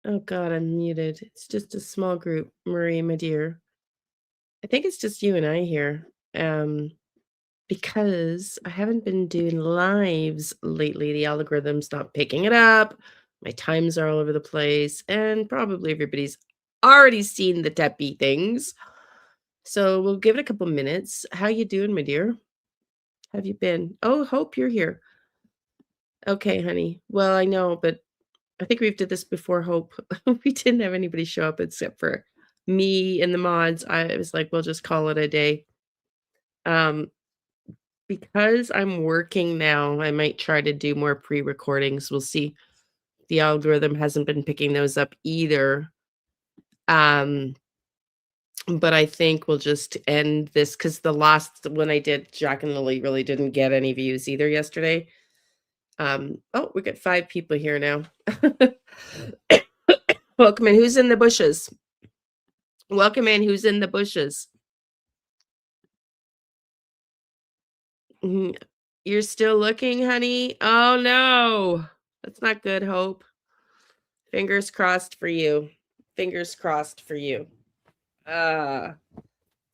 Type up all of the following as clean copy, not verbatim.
Oh God, I'm muted. It's just a small group, Marie, my dear. I think it's just you and I here. Because I haven't been doing lives lately. The algorithm's not picking it up. My times are all over the place, and probably everybody's already seen the Tepe things. So we'll give it a couple minutes. How you doing, my dear? Have you been? Oh, Hope, you're here. Okay, honey. Well, I know, but I think we've did this before, Hope. We didn't have anybody show up except for me and the mods. I was like, we'll just call it a day. Um, because I'm working now, I might try to do more pre-recordings. We'll see. The algorithm hasn't been picking those up either. Um, but I think we'll just end this because the last one I did, Jack and Lily, really didn't get any views either yesterday. Oh, we got 5 people here now. Welcome in. Who's in the bushes? Welcome in. Who's in the bushes? Mhm. You're still looking, honey? Oh no. That's not good, Hope. Fingers crossed for you. Fingers crossed for you. Uh,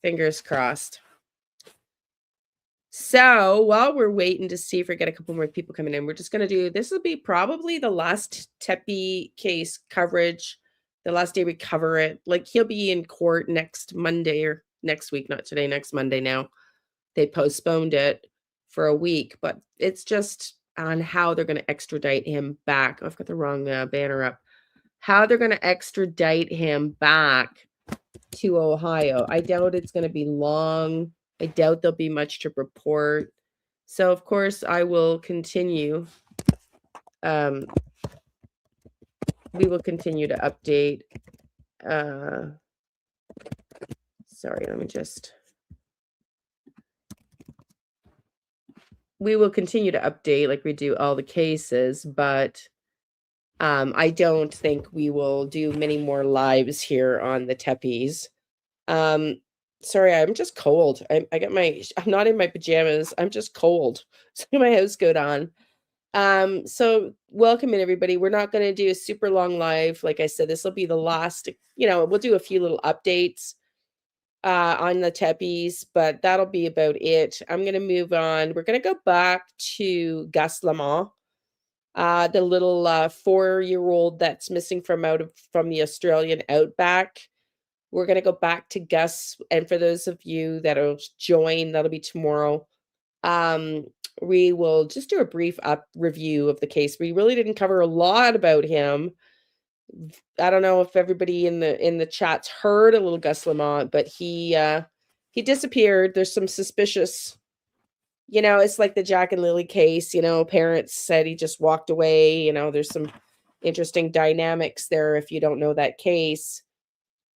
Fingers crossed. So while we're waiting to see if we get a couple more people coming in, we're just going to do this will be probably the last Tepe case coverage, the last day we cover it. Like he'll be in court next Monday or next week, not today, next Monday now. They postponed it for a week, but it's just on how they're going to extradite him back. Oh, I've got the wrong banner up. How they're going to extradite him back to Ohio. I doubt it's going to be long. I doubt there'll be much to report. So, of course, I will continue. We will continue to update. Sorry, let me just. We will continue to update like we do all the cases, but I don't think we will do many more lives here on the Tepes. Sorry, I'm just cold. I'm not in my pajamas. I'm just cold. So my house coat on. So welcome in everybody. We're not going to do a super long live. Like I said, this will be the last, we'll do a few little updates on the Tepes, but that'll be about it. I'm going to move on. We're going to go back to Gus Lamont, the little 4-year-old that's missing from the Australian outback. We're going to go back to Gus. And for those of you that'll join, that'll be tomorrow. We will just do a brief review of the case. We really didn't cover a lot about him. I don't know if everybody in the chats heard a little Gus Lamont, but he disappeared. There's some suspicious, it's like the Jack and Lily case, parents said he just walked away. There's some interesting dynamics there if you don't know that case.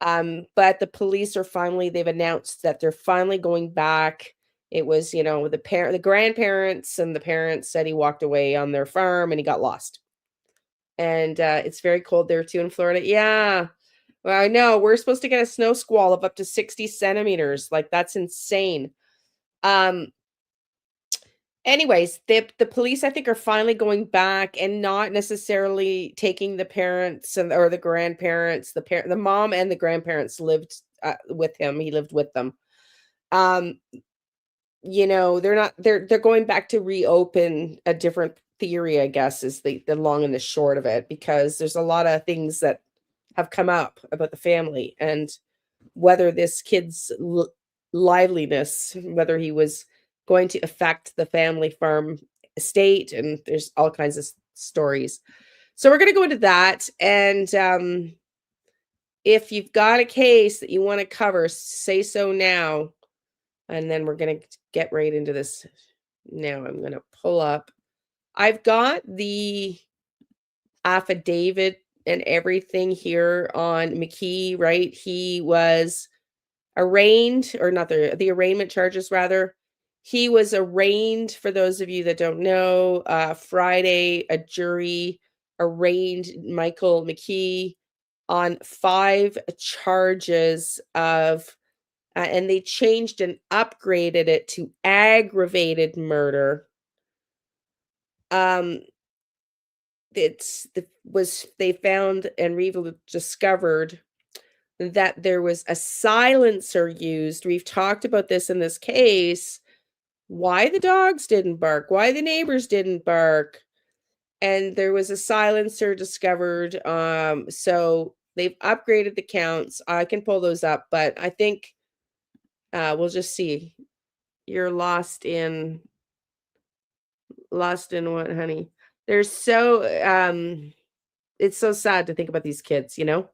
But the police they've announced that they're finally going back. It was, the grandparents and the parents said he walked away on their farm and he got lost. And it's very cold there too in Florida. Yeah. Well, I know we're supposed to get a snow squall of up to 60 centimeters. Like that's insane. Anyways, the police, I think, are finally going back and not necessarily taking the parents or the grandparents. The mom and the grandparents lived with him. He lived with them. They're going back to reopen a different theory, I guess, is the long and the short of it, because there's a lot of things that have come up about the family and whether this kid's liveliness, whether he was going to affect the family farm estate, and there's all kinds of stories. So we're going to go into that. And if you've got a case that you want to cover, say so now. And then we're going to get right into this. Now I'm going to pull up. I've got the affidavit and everything here on McKee, right? He was arraigned, or not the arraignment charges, rather. He was arraigned, for those of you that don't know, Friday, a jury arraigned Michael McKee on 5 charges of, and they changed and upgraded it to aggravated murder. they found and discovered that there was a silencer used. We've talked about this in this case, why the dogs didn't bark, why the neighbors didn't bark, and there was a silencer discovered. So they've upgraded the counts. I can pull those up, but I think we'll just see. You're lost in what, honey? There's so it's so sad to think about these kids, you know?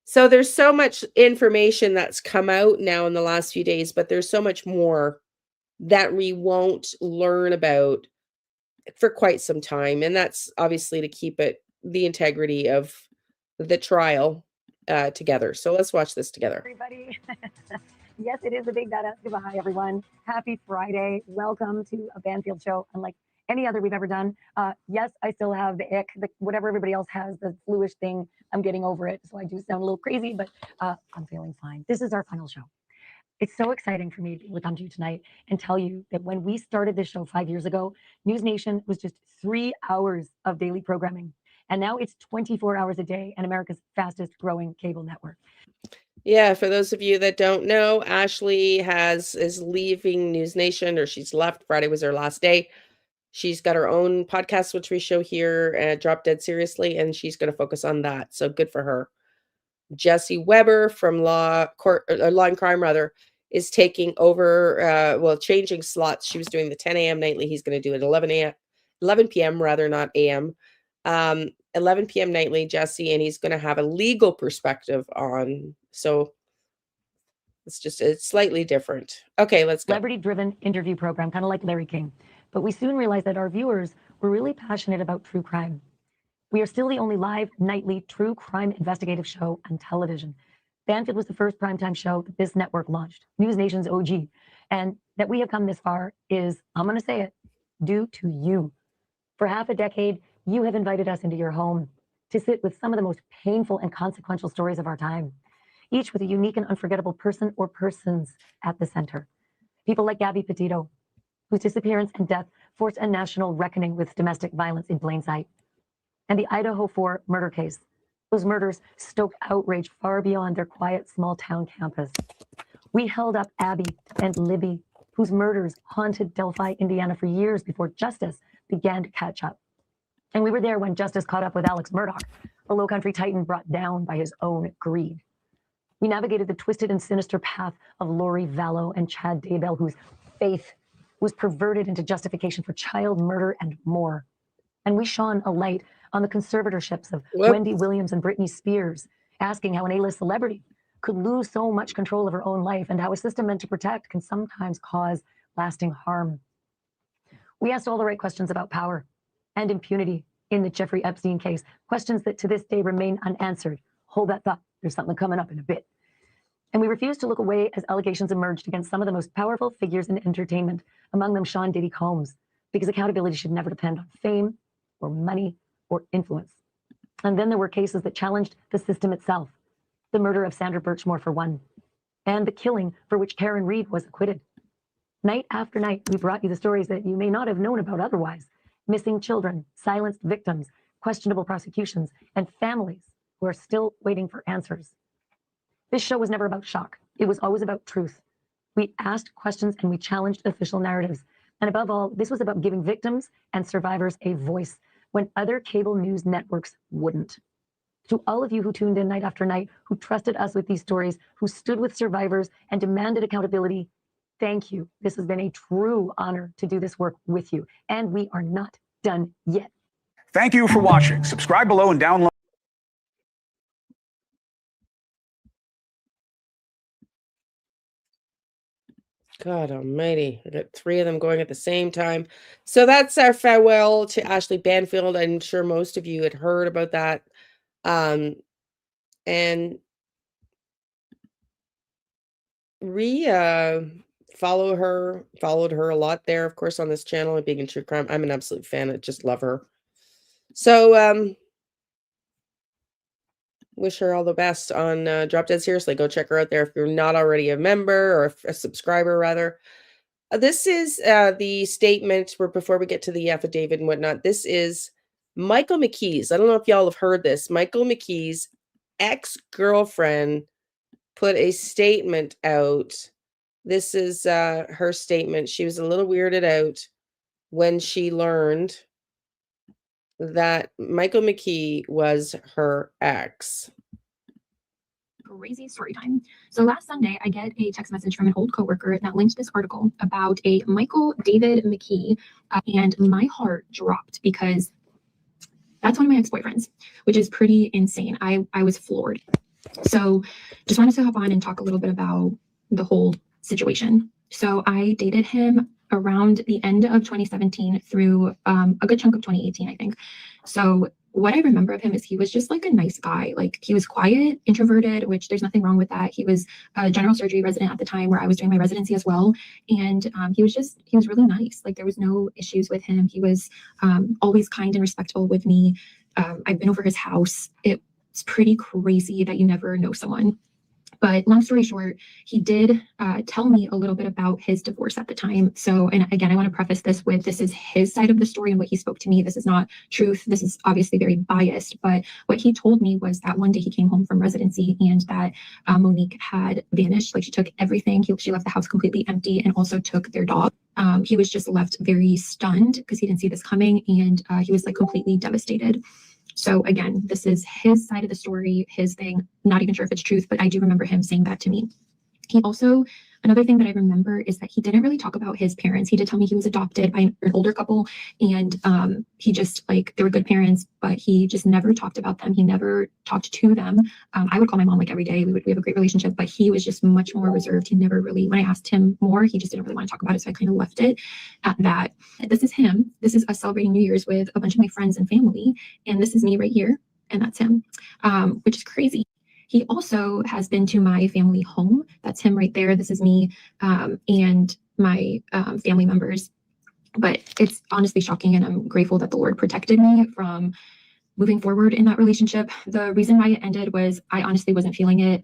So there's so much information that's come out now in the last few days, but there's so much more that we won't learn about for quite some time. And that's obviously to keep the integrity of the trial together. So let's watch this together. Everybody. Yes, it is a big badass goodbye, everyone. Happy Friday. Welcome to a Banfield show, unlike any other we've ever done. Yes, I still have the ick, whatever everybody else has, the fluish thing. I'm getting over it. So I do sound a little crazy, but I'm feeling fine. This is our final show. It's so exciting for me to be able to come to you tonight and tell you that when we started this show 5 years ago, News Nation was just 3 hours of daily programming. And now it's 24 hours a day and America's fastest growing cable network. Yeah, for those of you that don't know, Ashley is leaving News Nation, or she's left. Friday was her last day. She's got her own podcast, which we show here at Drop Dead Seriously, and she's going to focus on that. So good for her. Jesse Weber from Law and Crime rather is taking over, changing slots. She was doing the 10 a.m. nightly. He's going to do it 11 p.m. rather, not a.m. 11 p.m. nightly, Jesse, and he's going to have a legal perspective on. So it's slightly different. Okay, let's go. Celebrity-driven interview program, kind of like Larry King. But we soon realized that our viewers were really passionate about true crime. We are still the only live, nightly, true crime investigative show on television. Banfield was the first primetime show that this network launched, News Nation's OG. And that we have come this far is, I'm going to say it, due to you. For half a decade, you have invited us into your home to sit with some of the most painful and consequential stories of our time, each with a unique and unforgettable person or persons at the center. People like Gabby Petito, whose disappearance and death forced a national reckoning with domestic violence in plain sight. And the Idaho 4 murder case. Those murders stoked outrage far beyond their quiet small town campus. We held up Abby and Libby, whose murders haunted Delphi, Indiana for years before justice began to catch up. And we were there when justice caught up with Alex Murdaugh, a low-country titan brought down by his own greed. We navigated the twisted and sinister path of Lori Vallow and Chad Daybell, whose faith was perverted into justification for child murder and more. And we shone a light on the conservatorships of Wendy Williams and Britney Spears, asking how an A-list celebrity could lose so much control of her own life and how a system meant to protect can sometimes cause lasting harm. We asked all the right questions about power and impunity in the Jeffrey Epstein case, questions that to this day remain unanswered. Hold that thought. There's something coming up in a bit. And we refused to look away as allegations emerged against some of the most powerful figures in entertainment, among them Sean Diddy Combs, because accountability should never depend on fame or money or influence. And then there were cases that challenged the system itself. The murder of Sandra Birchmore, for one, and the killing for which Karen Reed was acquitted. Night after night, we brought you the stories that you may not have known about otherwise. Missing children, silenced victims, questionable prosecutions, and families who are still waiting for answers. This show was never about shock. It was always about truth. We asked questions and we challenged official narratives. And above all, this was about giving victims and survivors a voice when other cable news networks wouldn't. To all of you who tuned in night after night, who trusted us with these stories, who stood with survivors and demanded accountability, thank you. This has been a true honor to do this work with you. And we are not done yet. Thank you for watching. Subscribe below and download. God almighty. I got 3 of them going at the same time. So that's our farewell to Ashley Banfield. I'm sure most of you had heard about that. And followed her a lot there, of course, on this channel and being in true crime. I'm an absolute fan. I just love her. So wish her all the best on Drop Dead Seriously. Go check her out there if you're not already a member or a subscriber, rather. This is the statement before we get to the affidavit and whatnot. This is Michael McKee's, I don't know if y'all have heard this, Michael McKee's ex-girlfriend put a statement out. This is her statement. She was a little weirded out when she learned that Michael McKee was her ex. Crazy story time. So last Sunday, I get a text message from an old coworker that linked this article about a Michael David McKee, and my heart dropped because that's one of my ex-boyfriends, which is pretty insane. I was floored. So just wanted to hop on and talk a little bit about the whole situation. So I dated him around the end of 2017 through a good chunk of 2018, I think. So what I remember of him is he was just like a nice guy. Like he was quiet, introverted, which there's nothing wrong with that. He was a general surgery resident at the time where I was doing my residency as well. And he was really nice. Like there was no issues with him. He was always kind and respectful with me. I've been over his house. It's pretty crazy that you never know someone. But long story short, he did tell me a little bit about his divorce at the time. So, and again, I want to preface this with this is his side of the story and what he spoke to me. This is not truth. This is obviously very biased. But what he told me was that one day he came home from residency and that Monique had vanished. Like she took everything. She left the house completely empty and also took their dog. He was just left very stunned because he didn't see this coming. And he was like completely devastated. So again, this is his side of the story, his thing. Not even sure if it's truth, but I do remember him saying that to me. He also, another thing that I remember is that he didn't really talk about his parents. He did tell me he was adopted by an older couple, and he just like they were good parents, but he just never talked about them. He never talked to them. I would call my mom like every day. We have a great relationship, but he was just much more reserved. He never really, when I asked him more, he just didn't really want to talk about it. So I kind of left it at that. This is him. This is us celebrating New Year's with a bunch of my friends and family, and this is me right here, and that's him, which is crazy. He also has been to my family home. That's him right there. This is me and my family members. But it's honestly shocking, and I'm grateful that the Lord protected me from moving forward in that relationship. The reason why it ended was I honestly wasn't feeling it.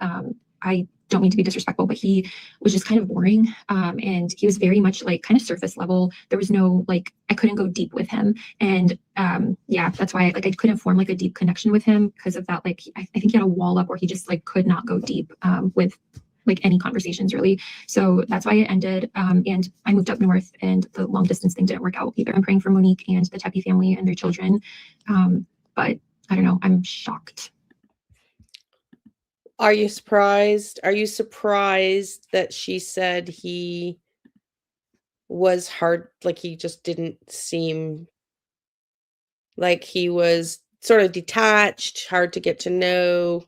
I don't mean to be disrespectful, but he was just kind of boring. And he was very much like kind of surface level. There was no, like, I couldn't go deep with him. And yeah, that's why like I couldn't form like a deep connection with him because of that. Like, I think he had a wall up where he just like could not go deep with like any conversations really. So that's why it ended. And I moved up north and the long distance thing didn't work out either. I'm praying for Monique and the Tepe family and their children. But I don't know, I'm shocked. Are you surprised? Are you surprised that she said he was hard, like he just didn't seem like he was sort of detached, hard to get to know,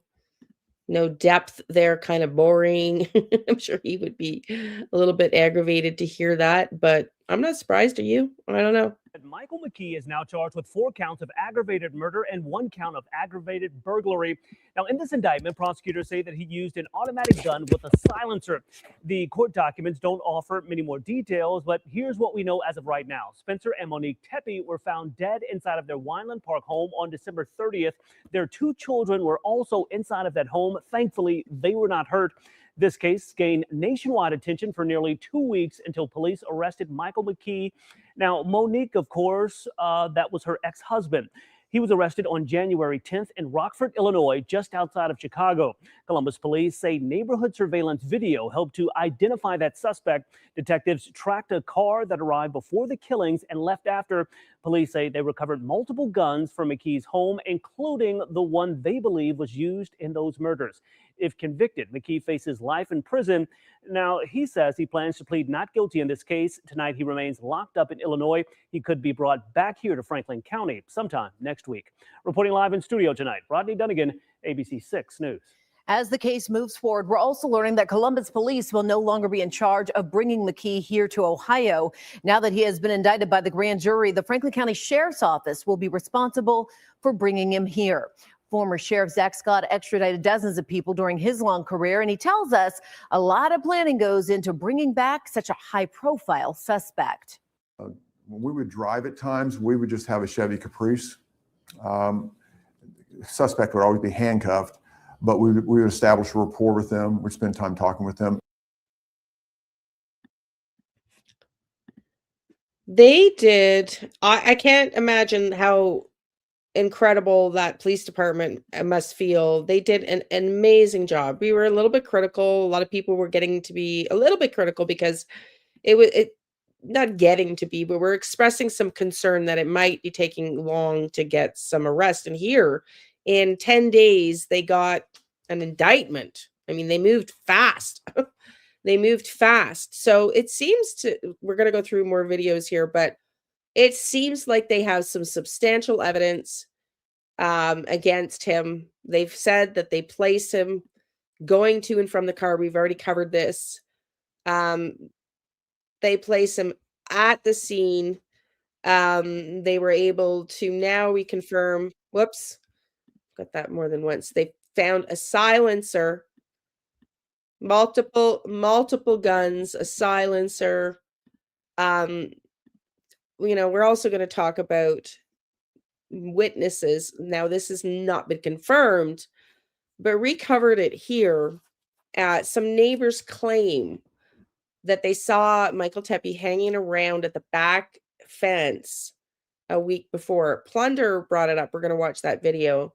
no depth there, kind of boring? I'm sure he would be a little bit aggravated to hear that, but I'm not surprised. Are you? I don't know. Michael McKee is now charged with 4 counts of aggravated murder and 1 count of aggravated burglary. Now, in this indictment, prosecutors say that he used an automatic gun with a silencer. The court documents don't offer many more details, but here's what we know as of right now. Spencer and Monique Tepe were found dead inside of their Wineland Park home on December 30th. Their 2 children were also inside of that home. Thankfully, they were not hurt. This case gained nationwide attention for nearly 2 weeks until police arrested Michael McKee. Now, Monique, of course, that was her ex-husband. He was arrested on January 10th in Rockford, Illinois, just outside of Chicago. Columbus police say neighborhood surveillance video helped to identify that suspect. Detectives tracked a car that arrived before the killings and left after. Police say they recovered multiple guns from McKee's home, including the one they believe was used in those murders. If convicted, McKee faces life in prison. Now, he says he plans to plead not guilty in this case. Tonight, he remains locked up in Illinois. He could be brought back here to Franklin County sometime next week. Reporting live in studio tonight, Rodney Dunnigan, ABC 6 News. As the case moves forward, we're also learning that Columbus police will no longer be in charge of bringing McKee here to Ohio. Now that he has been indicted by the grand jury, the Franklin County Sheriff's Office will be responsible for bringing him here. Former Sheriff Zach Scott extradited dozens of people during his long career, and he tells us a lot of planning goes into bringing back such a high-profile suspect. When we would drive at times, we would just have a Chevy Caprice. Suspect would always be handcuffed, but we would establish a rapport with them. We'd spend time talking with them. They did. I can't imagine how incredible that police department must feel. They did an amazing job. We were a little bit critical. A lot of people were getting to be a little bit critical because it not getting to be, but we're expressing some concern that it might be taking long to get some arrest. And here in 10 days, they got an indictment. I mean, they moved fast. They moved fast. So it seems we're going to go through more videos here, but it seems like they have some substantial evidence against him. They've said that they place him going to and from the car. We've already covered this. They place him at the scene. They were able to now reconfirm. Whoops, got that more than once. They found a silencer, multiple guns, a silencer. We're also going to talk about witnesses. Now, this has not been confirmed, but recovered it here. Some neighbors claim that they saw Michael Tepe hanging around at the back fence a week before. Plunder brought it up. We're going to watch that video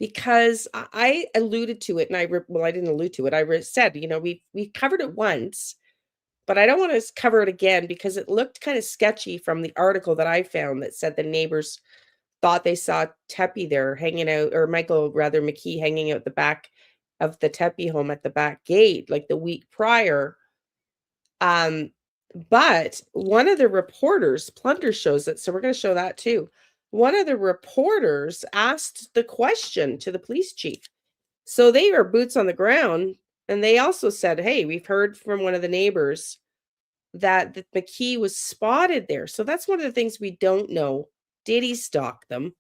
because I alluded to it, and I didn't allude to it. I said, we covered it once, but I don't want to cover it again because it looked kind of sketchy from the article that I found that said the neighbors thought they saw Tepe there hanging out, or Michael McKee hanging out the back of the Tepe home at the back gate like the week prior. But one of the reporters, Plunder shows it, so we're going to show that too. One of the reporters asked the question to the police chief. So they were boots on the ground, and they also said, hey, we've heard from one of the neighbors that McKee was spotted there. So that's one of the things we don't know. Did he stalk them?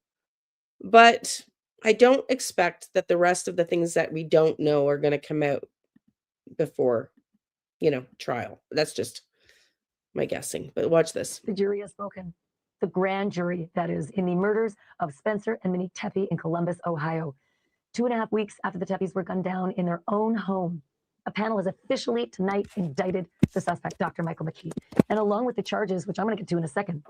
But I don't expect that the rest of the things that we don't know are going to come out before, trial. That's just my guessing, but watch this. The jury has spoken. The grand jury, that is, in the murders of Spencer and Minnie Tepe in Columbus, Ohio. 2.5 weeks after the Tepes were gunned down in their own home, a panel has officially tonight indicted the suspect, Dr. Michael McKee. And along with the charges, which I'm going to get to in a second,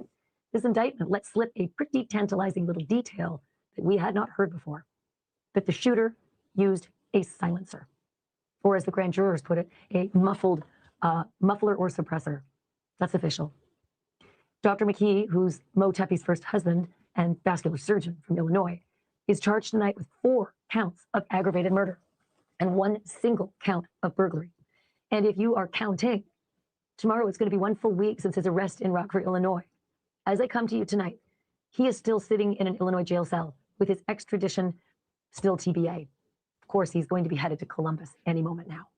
this indictment lets slip a pretty tantalizing little detail that we had not heard before, that the shooter used a silencer, or as the grand jurors put it, a muffler or suppressor. That's official. Dr. McKee, who's Mo Tepe's first husband and vascular surgeon from Illinois, is charged tonight with 4 counts of aggravated murder and 1 single count of burglary. And if you are counting, tomorrow it's going to be 1 full week since his arrest in Rockford, Illinois. As I come to you tonight, he is still sitting in an Illinois jail cell with his extradition still TBA. Of course, he's going to be headed to Columbus any moment now.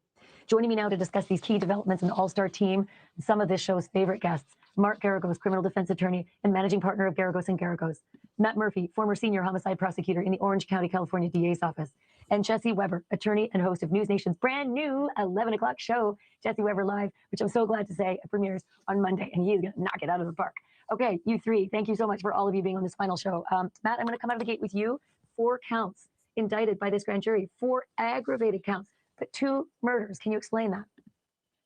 Joining me now to discuss these key developments, an all-star team, some of this show's favorite guests, Mark Garagos, criminal defense attorney and managing partner of Garagos & Garagos, Matt Murphy, former senior homicide prosecutor in the Orange County, California DA's office, and Jesse Weber, attorney and host of News Nation's brand new 11 o'clock show, Jesse Weber Live, which I'm so glad to say premieres on Monday, and he is going to knock it out of the park. Okay, you three, thank you so much for all of you being on this final show. Matt, I'm going to come out of the gate with you. 4 counts indicted by this grand jury, 4 aggravated counts, but 2 murders. Can you explain that?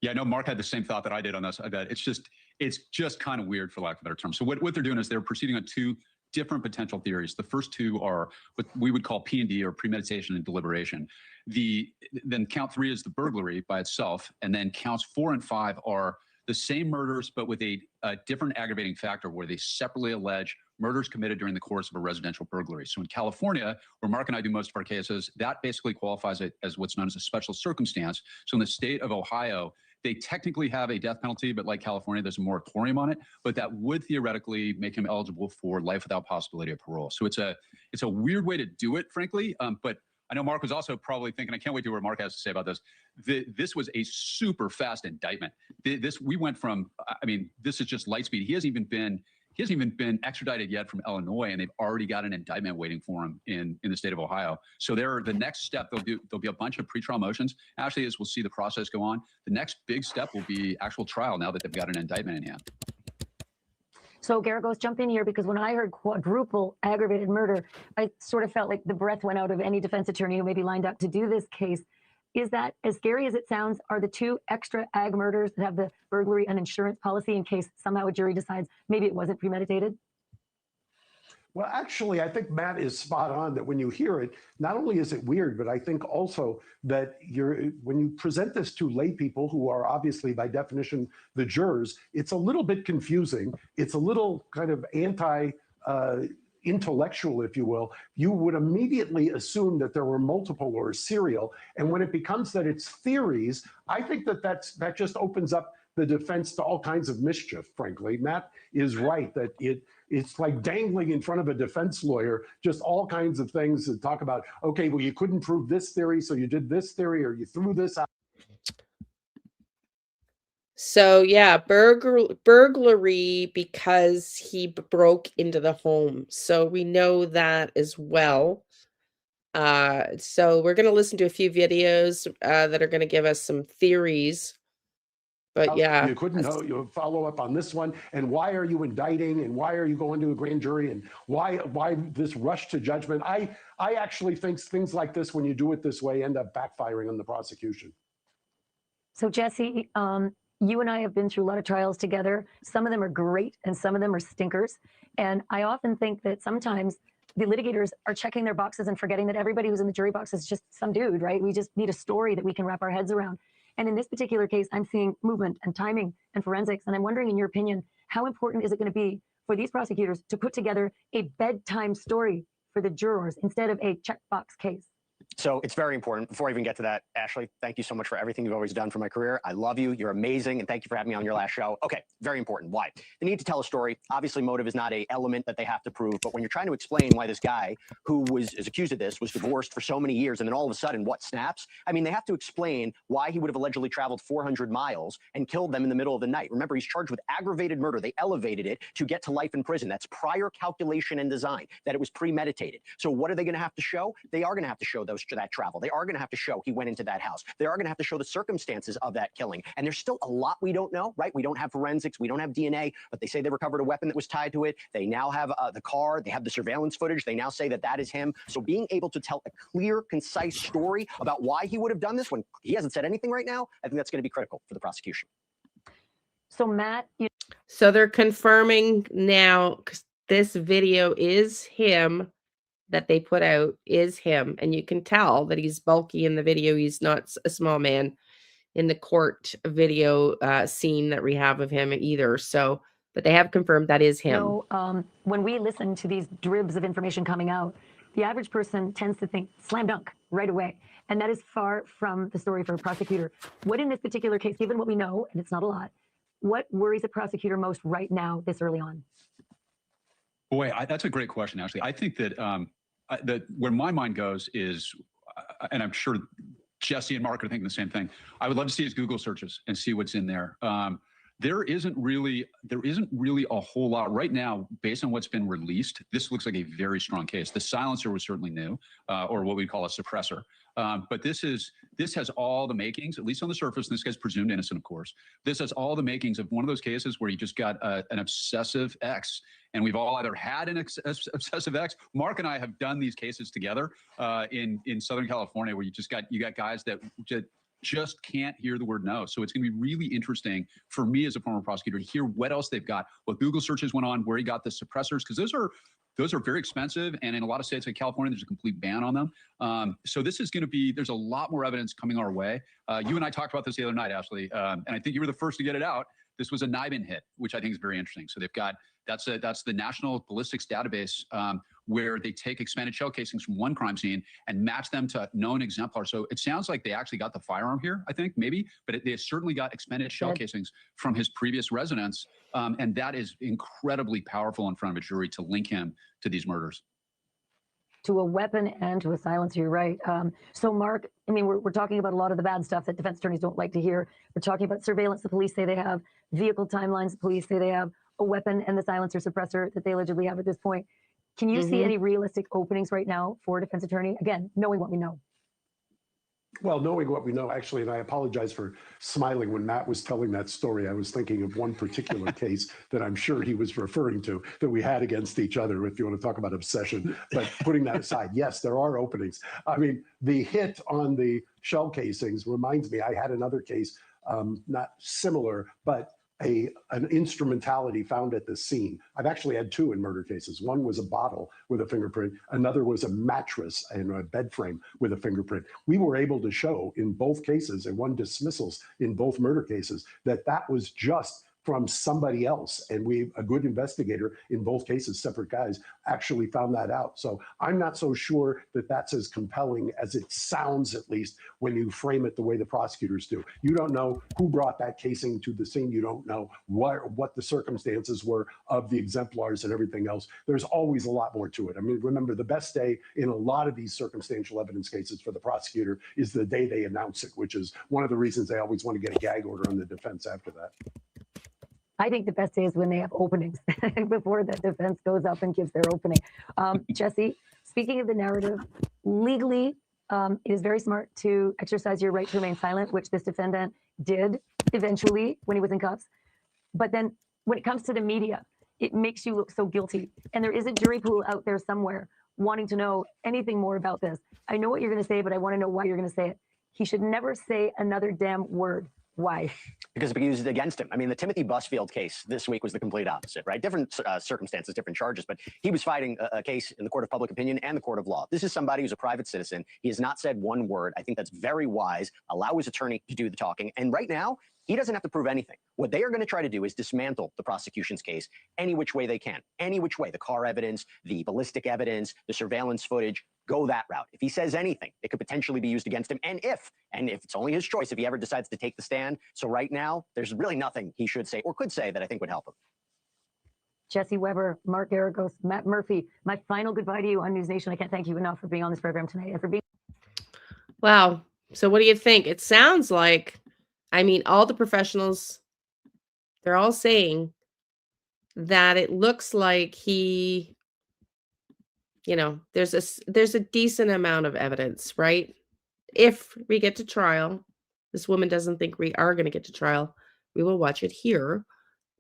Yeah, I know Mark had the same thought that I did on this. I bet it's just kind of weird, for lack of a better term. So what they're doing is they're proceeding on 2 different potential theories. The first 2 are what we would call P&D, or premeditation and deliberation. Then count 3 is the burglary by itself, and then counts 4 and 5 are the same murders, but with a different aggravating factor where they separately allege murders committed during the course of a residential burglary. So in California, where Mark and I do most of our cases, that basically qualifies it as what's known as a special circumstance. So in the state of Ohio, they technically have a death penalty, but like California, there's a moratorium on it. But that would theoretically make him eligible for life without possibility of parole. So it's a weird way to do it, frankly. But I know Mark was also probably thinking, I can't wait to hear what Mark has to say about this. This was a super fast indictment. We went from, this is just light speed. He hasn't even been extradited yet from Illinois, and they've already got an indictment waiting for him in the state of Ohio. So the next step, there'll be a bunch of pretrial motions. Actually, as we'll see the process go on, the next big step will be actual trial now that they've got an indictment in hand. So Garagos, jump in here, because when I heard quadruple aggravated murder, I sort of felt like the breath went out of any defense attorney who may be lined up to do this case. Is that, as scary as it sounds, are the 2 extra ag murders that have the burglary and insurance policy in case somehow a jury decides maybe it wasn't premeditated? Well, actually, I think Matt is spot on that when you hear it, not only is it weird, but I think also that when you present this to lay people who are obviously by definition the jurors, it's a little bit confusing. It's a little kind of intellectual, if you will. You would immediately assume that there were multiple or serial. And when it becomes that it's theories, I think that just opens up the defense to all kinds of mischief, frankly. Matt is right that it's like dangling in front of a defense lawyer, just all kinds of things that talk about, okay, well, you couldn't prove this theory, so you did this theory, or you threw this out. So yeah, burglary because he broke into the home. So we know that as well. So we're going to listen to a few videos that are going to give us some theories. But yeah, You couldn't you follow up on this one, and why are you indicting, and why are you going to a grand jury, and why this rush to judgment? I actually think things like this, when you do it this way, end up backfiring on the prosecution. So Jesse, you and I have been through a lot of trials together. Some of them are great and some of them are stinkers. And I often think that sometimes the litigators are checking their boxes and forgetting that everybody who's in the jury box is just some dude, right? We just need a story that we can wrap our heads around. And in this particular case, I'm seeing movement and timing and forensics. And I'm wondering, in your opinion, how important is it going to be for these prosecutors to put together a bedtime story for the jurors instead of a checkbox case? So it's very important. Before I even get to that, Ashley, thank you so much for everything you've always done for my career. I love you. You're amazing. And thank you for having me on your last show. Okay, very important. Why? They need to tell a story. Obviously, motive is not an element that they have to prove. But when you're trying to explain why this guy who is accused of this was divorced for so many years, and then all of a sudden, what snaps? I mean, they have to explain why he would have allegedly traveled 400 miles and killed them in the middle of the night. Remember, he's charged with aggravated murder. They elevated it to get to life in prison. That's prior calculation and design, that it was premeditated. So what are they going to have to show? They are going to have to show that travel. They are going to have to show he went into that house. They are going to have to show the circumstances of that killing. And there's still a lot we don't know, right? We don't have forensics. We don't have DNA, but they say they recovered a weapon that was tied to it. They now have the car. They have the surveillance footage. They now say that that is him. So being able to tell a clear, concise story about why he would have done this when he hasn't said anything right now, I think that's going to be critical for the prosecution. So Matt, so they're confirming now, 'cause this video is him that they put out is him. And you can tell that he's bulky in the video. He's not a small man in the court video scene that we have of him either. So, but they have confirmed that is him. When we listen to these dribs of information coming out, the average person tends to think slam dunk right away. And that is far from the story for a prosecutor. What in this particular case, given what we know, and it's not a lot, what worries a prosecutor most right now this early on? Boy, that's a great question, Ashley. I think that where my mind goes is, and I'm sure Jesse and Mark are thinking the same thing. I would love to see his Google searches and see what's in there. There isn't really a whole lot right now based on what's been released. This looks like a very strong case. The silencer was certainly new, or what we call a suppressor. But this has all the makings, at least on the surface. And this guy's presumed innocent, of course. This has all the makings of one of those cases where you just got an obsessive ex, and we've all either had an obsessive ex. Mark and I have done these cases together in Southern California, where you got guys that just can't hear the word no. So it's going to be really interesting for me as a former prosecutor to hear what else they've got, what Google searches went on, where he got the suppressors, because those are very expensive. And in a lot of states like California, there's a complete ban on them. So this is going to be, there's a lot more evidence coming our way. You and I talked about this the other night, Ashley, and I think you were the first to get it out. This was a NIBIN hit, which I think is very interesting. So they've got, that's the National Ballistics Database, where they take expanded shell casings from one crime scene and match them to known exemplars. So it sounds like they actually got the firearm here, I think, maybe, but they certainly got expanded shell casings from his previous residence. And that is incredibly powerful in front of a jury to link him to these murders. To a weapon and to a silencer, you're right. So Mark, I mean, we're talking about a lot of the bad stuff that defense attorneys don't like to hear. We're talking about surveillance the police say they have, vehicle timelines the police say they have, a weapon and the silencer suppressor that they allegedly have at this point. Can you see any realistic openings right now for a defense attorney? Again, knowing what we know. Well, knowing what we know, actually, and I apologize for smiling when Matt was telling that story. I was thinking of one particular case that I'm sure he was referring to that we had against each other, if you want to talk about obsession. But putting that aside, yes, there are openings. I mean, the hit on the shell casings reminds me, I had another case, not similar, but an instrumentality found at the scene. I've actually had two in murder cases. One was a bottle with a fingerprint. Another was a mattress and a bed frame with a fingerprint. We were able to show in both cases, and won dismissals in both murder cases, that that was just from somebody else. And a good investigator in both cases, separate guys, actually found that out. So I'm not so sure that that's as compelling as it sounds, at least when you frame it the way the prosecutors do. You don't know who brought that casing to the scene. You don't know what the circumstances were of the exemplars and everything else. There's always a lot more to it. I mean, remember, the best day in a lot of these circumstantial evidence cases for the prosecutor is the day they announce it, which is one of the reasons they always want to get a gag order on the defense after that. I think the best day is when they have openings before the defense goes up and gives their opening. Jesse, speaking of the narrative, legally, it is very smart to exercise your right to remain silent, which this defendant did eventually when he was in cuffs. But then when it comes to the media, it makes you look so guilty. And there is a jury pool out there somewhere wanting to know anything more about this. I know what you're going to say, but I want to know why you're going to say it. He should never say another damn word. Why? Because it used against him. I mean, the Timothy Busfield case this week was the complete opposite, right? Different circumstances, different charges, but he was fighting a case in the court of public opinion and the court of law. This is somebody who's a private citizen. He has not said one word. I think that's very wise. Allow his attorney to do the talking. And right now, he doesn't have to prove anything. What they are going to try to do is dismantle the prosecution's case any which way they can, any which way. The car evidence, the ballistic evidence, the surveillance footage, go that route. If he says anything, it could potentially be used against him. And if it's only his choice, if he ever decides to take the stand. So right now, there's really nothing he should say or could say that I think would help him. Jesse Weber, Mark Garagos, Matt Murphy, my final goodbye to you on News Nation. I can't thank you enough for being on this program tonight and for being. Wow. So what do you think? It sounds like, I mean, all the professionals, they're all saying that it looks like he, there's a decent amount of evidence, right? If we get to trial, this woman doesn't think we are going to get to trial. We will watch it here.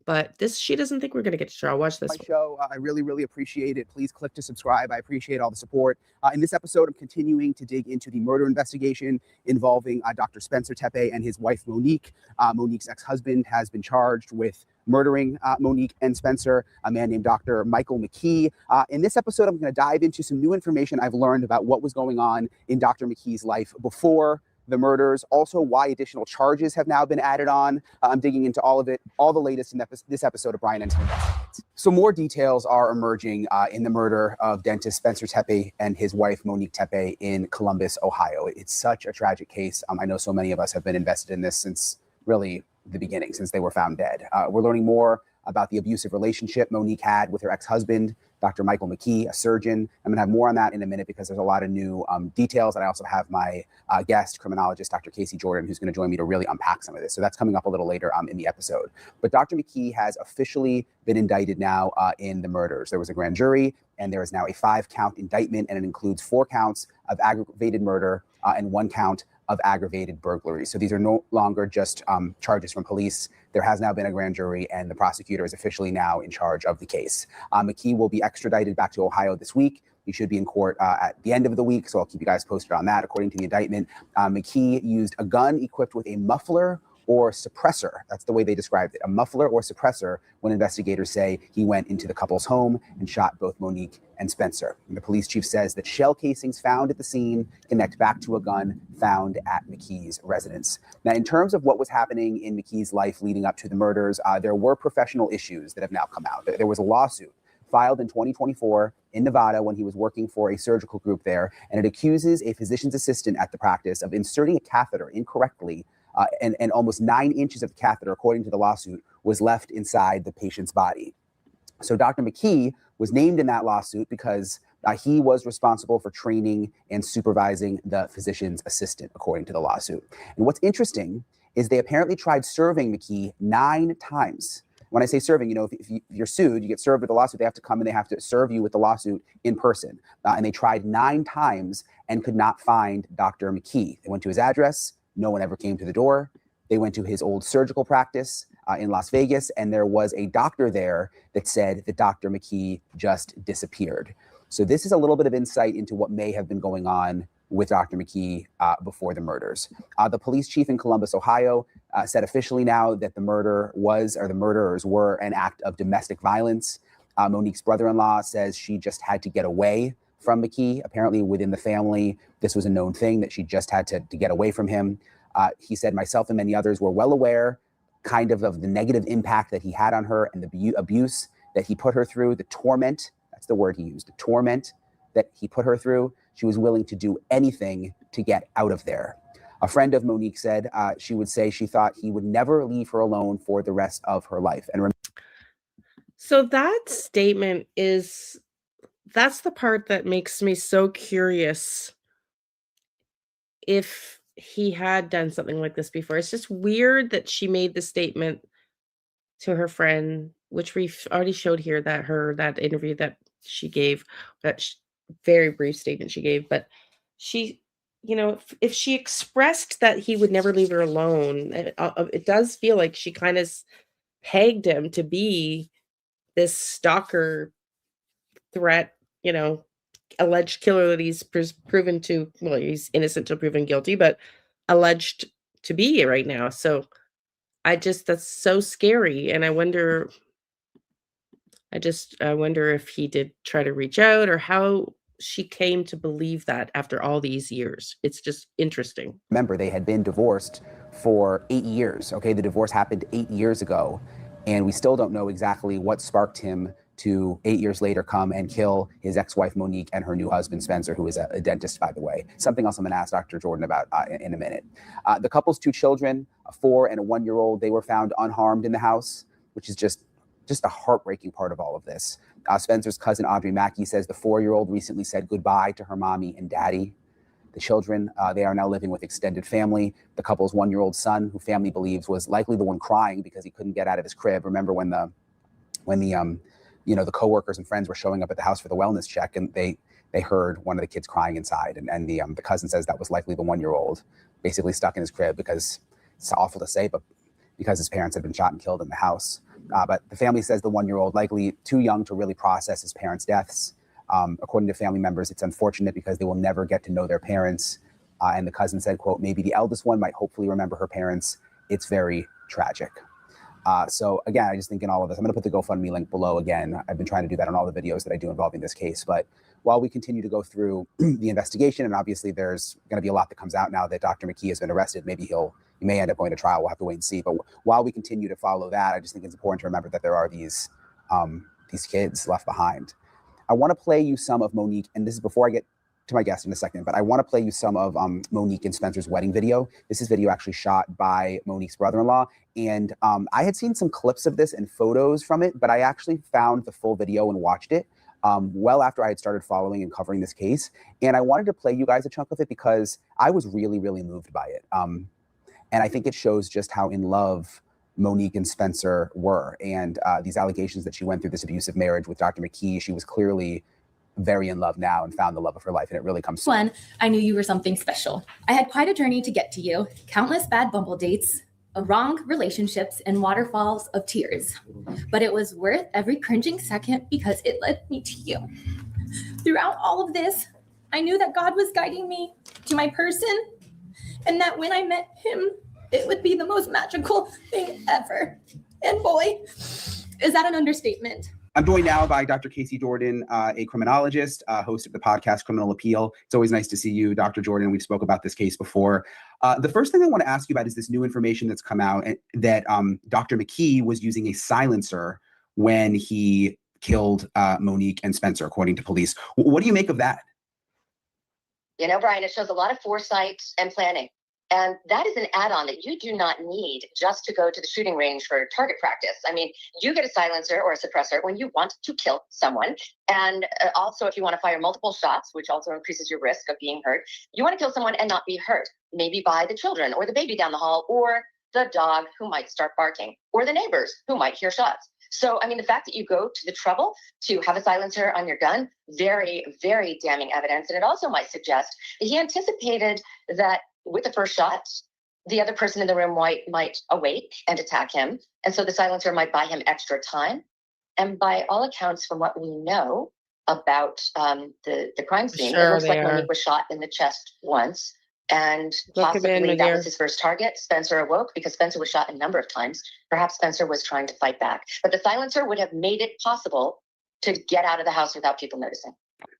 But she doesn't think we're going to get to trial. Watch this. My show. I really, really appreciate it. Please click to subscribe. I appreciate all the support. In this episode, I'm continuing to dig into the murder investigation involving Dr. Spencer Tepe and his wife, Monique. Monique's ex-husband has been charged with murdering Monique and Spencer, a man named Dr. Michael McKee. In this episode, I'm going to dive into some new information I've learned about what was going on in Dr. McKee's life before the murders, also why additional charges have now been added on. I'm digging into all of it, all the latest in this episode of Brian Ensign Investigates. So more details are emerging in the murder of dentist Spencer Tepe and his wife Monique Tepe in Columbus, Ohio. It's such a tragic case. I know so many of us have been invested in this since really the beginning, since they were found dead. We're learning more about the abusive relationship Monique had with her ex-husband, Dr. Michael McKee, a surgeon. I'm going to have more on that in a minute because there's a lot of new details. And I also have my guest, criminologist, Dr. Casey Jordan, who's going to join me to really unpack some of this. So that's coming up a little later in the episode. But Dr. McKee has officially been indicted now in the murders. There was a grand jury, and there is now a 5-count indictment, and it includes 4 counts of aggravated murder and 1 count of aggravated burglary. So these are no longer just charges from police. There has now been a grand jury, and the prosecutor is officially now in charge of the case. McKee will be extradited back to Ohio this week. He should be in court at the end of the week, so I'll keep you guys posted on that. According to the indictment, McKee used a gun equipped with a muffler or suppressor. That's the way they described it, a muffler or suppressor, when investigators say he went into the couple's home and shot both Monique and Spencer. And the police chief says that shell casings found at the scene connect back to a gun found at McKee's residence. Now, in terms of what was happening in McKee's life leading up to the murders, there were professional issues that have now come out. There was a lawsuit filed in 2024 in Nevada when he was working for a surgical group there, and it accuses a physician's assistant at the practice of inserting a catheter incorrectly, and almost 9 inches of the catheter, according to the lawsuit, was left inside the patient's body. So Dr. McKee was named in that lawsuit because he was responsible for training and supervising the physician's assistant, according to the lawsuit. And what's interesting is they apparently tried serving McKee 9 times. When I say serving, if you're sued, you get served with a lawsuit, they have to come and they have to serve you with the lawsuit in person. And they tried 9 times and could not find Dr. McKee. They went to his address. No one ever came to the door. They went to his old surgical practice in Las Vegas, and there was a doctor there that said that Dr. McKee just disappeared. So this is a little bit of insight into what may have been going on with Dr. McKee before the murders. The police chief in Columbus, Ohio, said officially now that the murderers were an act of domestic violence. Monique's brother-in-law says she just had to get away from McKee. Apparently within the family, this was a known thing that she just had to get away from him. He said, myself and many others were well aware kind of the negative impact that he had on her and the abuse that he put her through, the torment, that's the word he used, the torment that he put her through. She was willing to do anything to get out of there. A friend of Monique said she would say she thought he would never leave her alone for the rest of her life. And So that statement that's the part that makes me so curious if he had done something like this before. It's just weird that she made the statement to her friend, which we've already showed here, that interview that she gave, very brief statement she gave, but she, if she expressed that he would never leave her alone, it does feel like she kind of pegged him to be this stalker threat, alleged killer that he's proven to, well, he's innocent till proven guilty, but alleged to be right now. So that's so scary. And I wonder if he did try to reach out, or how she came to believe that after all these years. It's just interesting. Remember, they had been divorced for 8 years. Okay, the divorce happened 8 years ago, and we still don't know exactly what sparked him to 8 years later come and kill his ex-wife Monique and her new husband Spencer, who is a dentist, by the way. Something else I'm going to ask Dr. Jordan about in a minute. The couple's 2 children, a 4 and a 1-year-old, they were found unharmed in the house, which is just a heartbreaking part of all of this. Spencer's cousin Audrey Mackey says the 4-year-old recently said goodbye to her mommy and daddy. The children, they are now living with extended family. The couple's 1-year-old son, who family believes was likely the one crying because he couldn't get out of his crib. Remember when the coworkers and friends were showing up at the house for the wellness check, and they heard one of the kids crying inside, and the cousin says that was likely the 1-year-old, basically stuck in his crib because it's awful to say, but because his parents had been shot and killed in the house. But the family says the 1-year-old likely too young to really process his parents' deaths. According to family members, it's unfortunate because they will never get to know their parents. And the cousin said, quote, maybe the eldest one might hopefully remember her parents. It's very tragic. So again, I just think in all of this, I'm going to put the GoFundMe link below again. I've been trying to do that on all the videos that I do involving this case. But while we continue to go through the investigation, and obviously there's going to be a lot that comes out now that Dr. McKee has been arrested, maybe he may end up going to trial. We'll have to wait and see. But while we continue to follow that, I just think it's important to remember that there are these kids left behind. I want to play you some of Monique, and this is before I get to my guest in a second, but I want to play you some of Monique and Spencer's wedding video. This is video actually shot by Monique's brother-in-law. And I had seen some clips of this and photos from it, but I actually found the full video and watched it well after I had started following and covering this case. And I wanted to play you guys a chunk of it because I was really, really moved by it. And I think it shows just how in love Monique and Spencer were. And these allegations that she went through this abusive marriage with Dr. McKee, she was clearly very in love now and found the love of her life. And it really comes to one. I knew you were something special. I had quite a journey to get to you, countless bad bumble dates, wrong relationships, and waterfalls of tears. But it was worth every cringing second because it led me to you. Throughout all of this, I knew that God was guiding me to my person, and that when I met him, it would be the most magical thing ever. And boy, is that an understatement. I'm joined now by Dr. Casey Jordan, a criminologist, host of the podcast Criminal Appeal. It's always nice to see you, Dr. Jordan. We've spoke about this case before. The first thing I want to ask you about is this new information that's come out that Dr. McKee was using a silencer when he killed Monique and Spencer, according to police. What do you make of that? You know, Brian, it shows a lot of foresight and planning. And that is an add-on that you do not need just to go to the shooting range for target practice. I mean, you get a silencer or a suppressor when you want to kill someone. And also, if you want to fire multiple shots, which also increases your risk of being hurt, you want to kill someone and not be hurt, maybe by the children or the baby down the hall or the dog who might start barking or the neighbors who might hear shots. So, I mean, the fact that you go to the trouble to have a silencer on your gun, very, very damning evidence. And it also might suggest that he anticipated that with the first shot, the other person in the room might awake and attack him. And so the silencer might buy him extra time. And by all accounts, from what we know about the crime scene, it looks like Monique was shot in the chest once. And Look him in, possibly that Nadir. was his first target. Spencer awoke because Spencer was shot a number of times. Perhaps Spencer was trying to fight back. But the silencer would have made it possible to get out of the house without people noticing.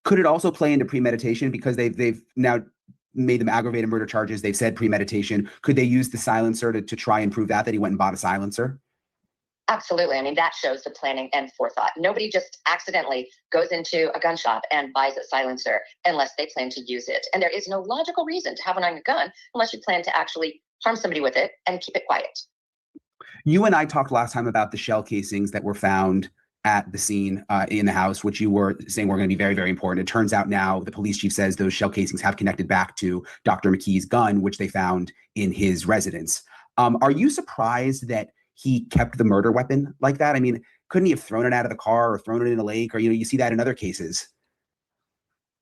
Could it also play into premeditation because they've now made them aggravated murder charges? They've said premeditation. Could they use the silencer to try and prove that he went and bought a silencer? Absolutely. I mean, that shows the planning and forethought. Nobody just accidentally goes into a gun shop and buys a silencer unless they plan to use it. And there is no logical reason to have it on your gun unless you plan to actually harm somebody with it and keep it quiet. You and I talked last time about the shell casings that were found at the scene in the house, which you were saying were going to be very, very important. It turns out now the police chief says those shell casings have connected back to Dr. McKee's gun, which they found in his residence. Are you surprised that he kept the murder weapon like that? I mean, couldn't he have thrown it out of the car or thrown it in a lake? Or, you see that in other cases.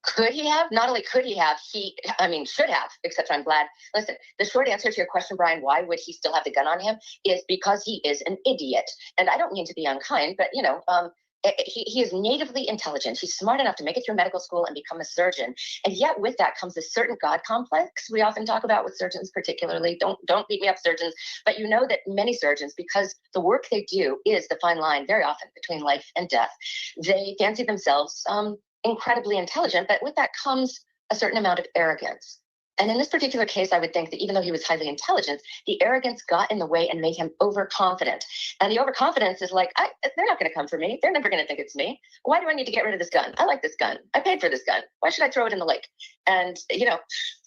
Could he have? Not only could he have, should have, except I'm glad. Listen, the short answer to your question, Brian, why would he still have the gun on him, is because he is an idiot. And I don't mean to be unkind, but, he is natively intelligent. He's smart enough to make it through medical school and become a surgeon. And yet with that comes a certain God complex we often talk about with surgeons particularly. Don't beat me up, surgeons. But you know that many surgeons, because the work they do is the fine line very often between life and death, they fancy themselves incredibly intelligent, but with that comes a certain amount of arrogance. And in this particular case, I would think that even though he was highly intelligent, the arrogance got in the way and made him overconfident. And the overconfidence is like, they're not going to come for me. They're never going to think it's me. Why do I need to get rid of this gun? I like this gun. I paid for this gun. Why should I throw it in the lake? And,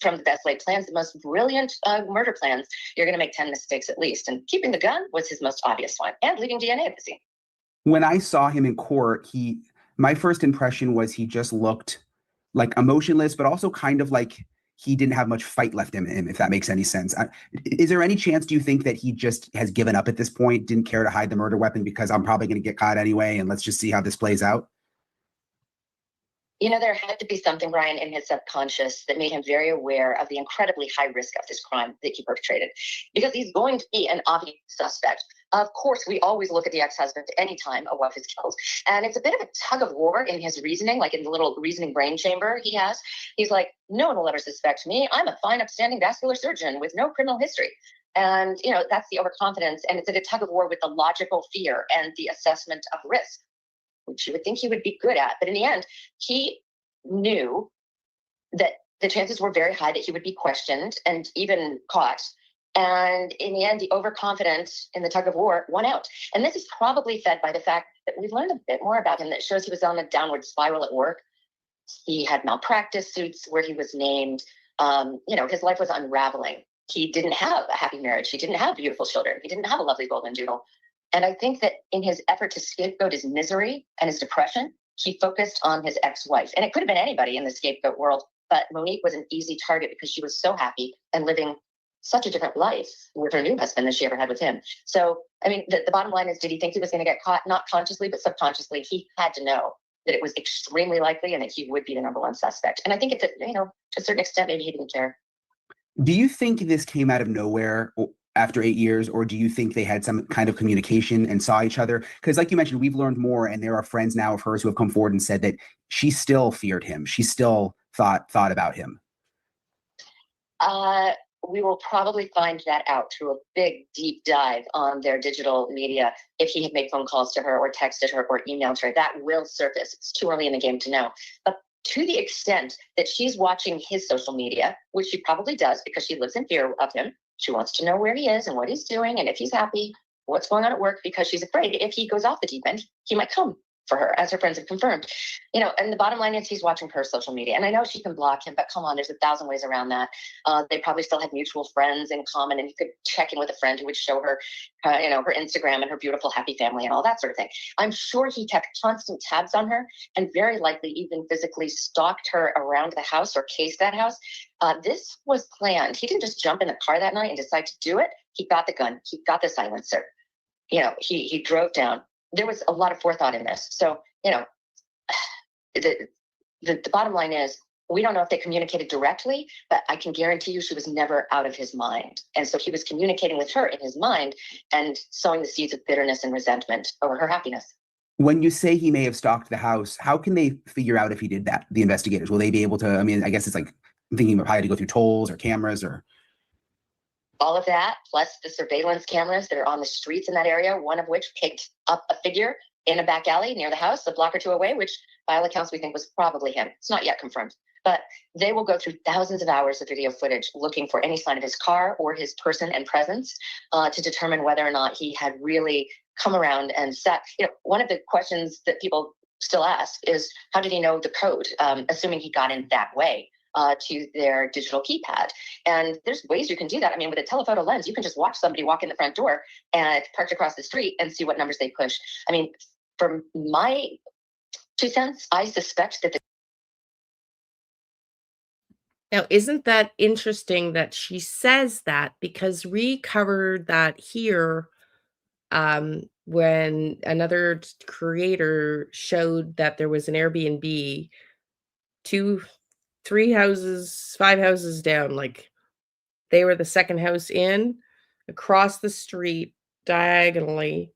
from the best laid plans, the most brilliant murder plans, you're going to make 10 mistakes at least. And keeping the gun was his most obvious one, and leaving DNA at the scene. When I saw him in court, my first impression was he just looked like emotionless, but also kind of like he didn't have much fight left in him, if that makes any sense. Is there any chance, do you think, that he just has given up at this point, didn't care to hide the murder weapon because I'm probably going to get caught anyway, and let's just see how this plays out? There had to be something, Brian, in his subconscious that made him very aware of the incredibly high risk of this crime that he perpetrated, because he's going to be an obvious suspect. Of course, we always look at the ex-husband anytime a wife is killed. And it's a bit of a tug of war in his reasoning, like in the little reasoning brain chamber he has. He's like, no one will ever suspect me. I'm a fine, upstanding vascular surgeon with no criminal history. And, that's the overconfidence. And it's a tug of war with the logical fear and the assessment of risk, which you would think he would be good at. But in the end, he knew that the chances were very high that he would be questioned and even caught. And in the end, the overconfidence in the tug of war won out. And this is probably fed by the fact that we've learned a bit more about him that shows he was on a downward spiral at work. He had malpractice suits where he was named. His life was unraveling. He didn't have a happy marriage. He didn't have beautiful children. He didn't have a lovely golden doodle. And I think that in his effort to scapegoat his misery and his depression, he focused on his ex-wife. And it could have been anybody in the scapegoat world, but Monique was an easy target because she was so happy and living such a different life with her new husband than she ever had with him. So, the bottom line is, did he think he was going to get caught? Not consciously, but subconsciously, he had to know that it was extremely likely and that he would be the number one suspect. And I think to a certain extent, maybe he didn't care. Do you think this came out of nowhere after 8 years, or do you think they had some kind of communication and saw each other? Because like you mentioned, we've learned more, and there are friends now of hers who have come forward and said that she still feared him. She still thought about him. We will probably find that out through a big, deep dive on their digital media. If he had made phone calls to her or texted her or emailed her, that will surface. It's too early in the game to know. But to the extent that she's watching his social media, which she probably does because she lives in fear of him, she wants to know where he is and what he's doing and if he's happy, what's going on at work, because she's afraid if he goes off the deep end, he might come for her, as her friends have confirmed. And the bottom line is he's watching her social media. And I know she can block him, but come on, there's 1,000 ways around that. They probably still had mutual friends in common, and you could check in with a friend who would show her, her Instagram and her beautiful, happy family and all that sort of thing. I'm sure he kept constant tabs on her and very likely even physically stalked her around the house or cased that house. This was planned. He didn't just jump in the car that night and decide to do it. He got the gun. He got the silencer. He drove down. There was a lot of forethought in this. So, the bottom line is, we don't know if they communicated directly, but I can guarantee you she was never out of his mind. And so he was communicating with her in his mind and sowing the seeds of bitterness and resentment over her happiness. When you say he may have stalked the house, how can they figure out if he did that, the investigators? Will they be able to, I guess it's like I'm thinking about how to go through tolls or cameras or. All of that, plus the surveillance cameras that are on the streets in that area, one of which picked up a figure in a back alley near the house, a block or two away, which by all accounts we think was probably him. It's not yet confirmed. But they will go through thousands of hours of video footage looking for any sign of his car or his person and presence to determine whether or not he had really come around and sat. One of the questions that people still ask is, how did he know the code, assuming he got in that way? To their digital keypad. And there's ways you can do that. I mean, with a telephoto lens, you can just watch somebody walk in the front door and parked across the street and see what numbers they push. I mean, from my 2 cents, I suspect that Now, isn't that interesting that she says that, because we covered that here when another creator showed that there was an Airbnb 2, 3 houses, 5 houses down, like they were the second house in, across the street diagonally.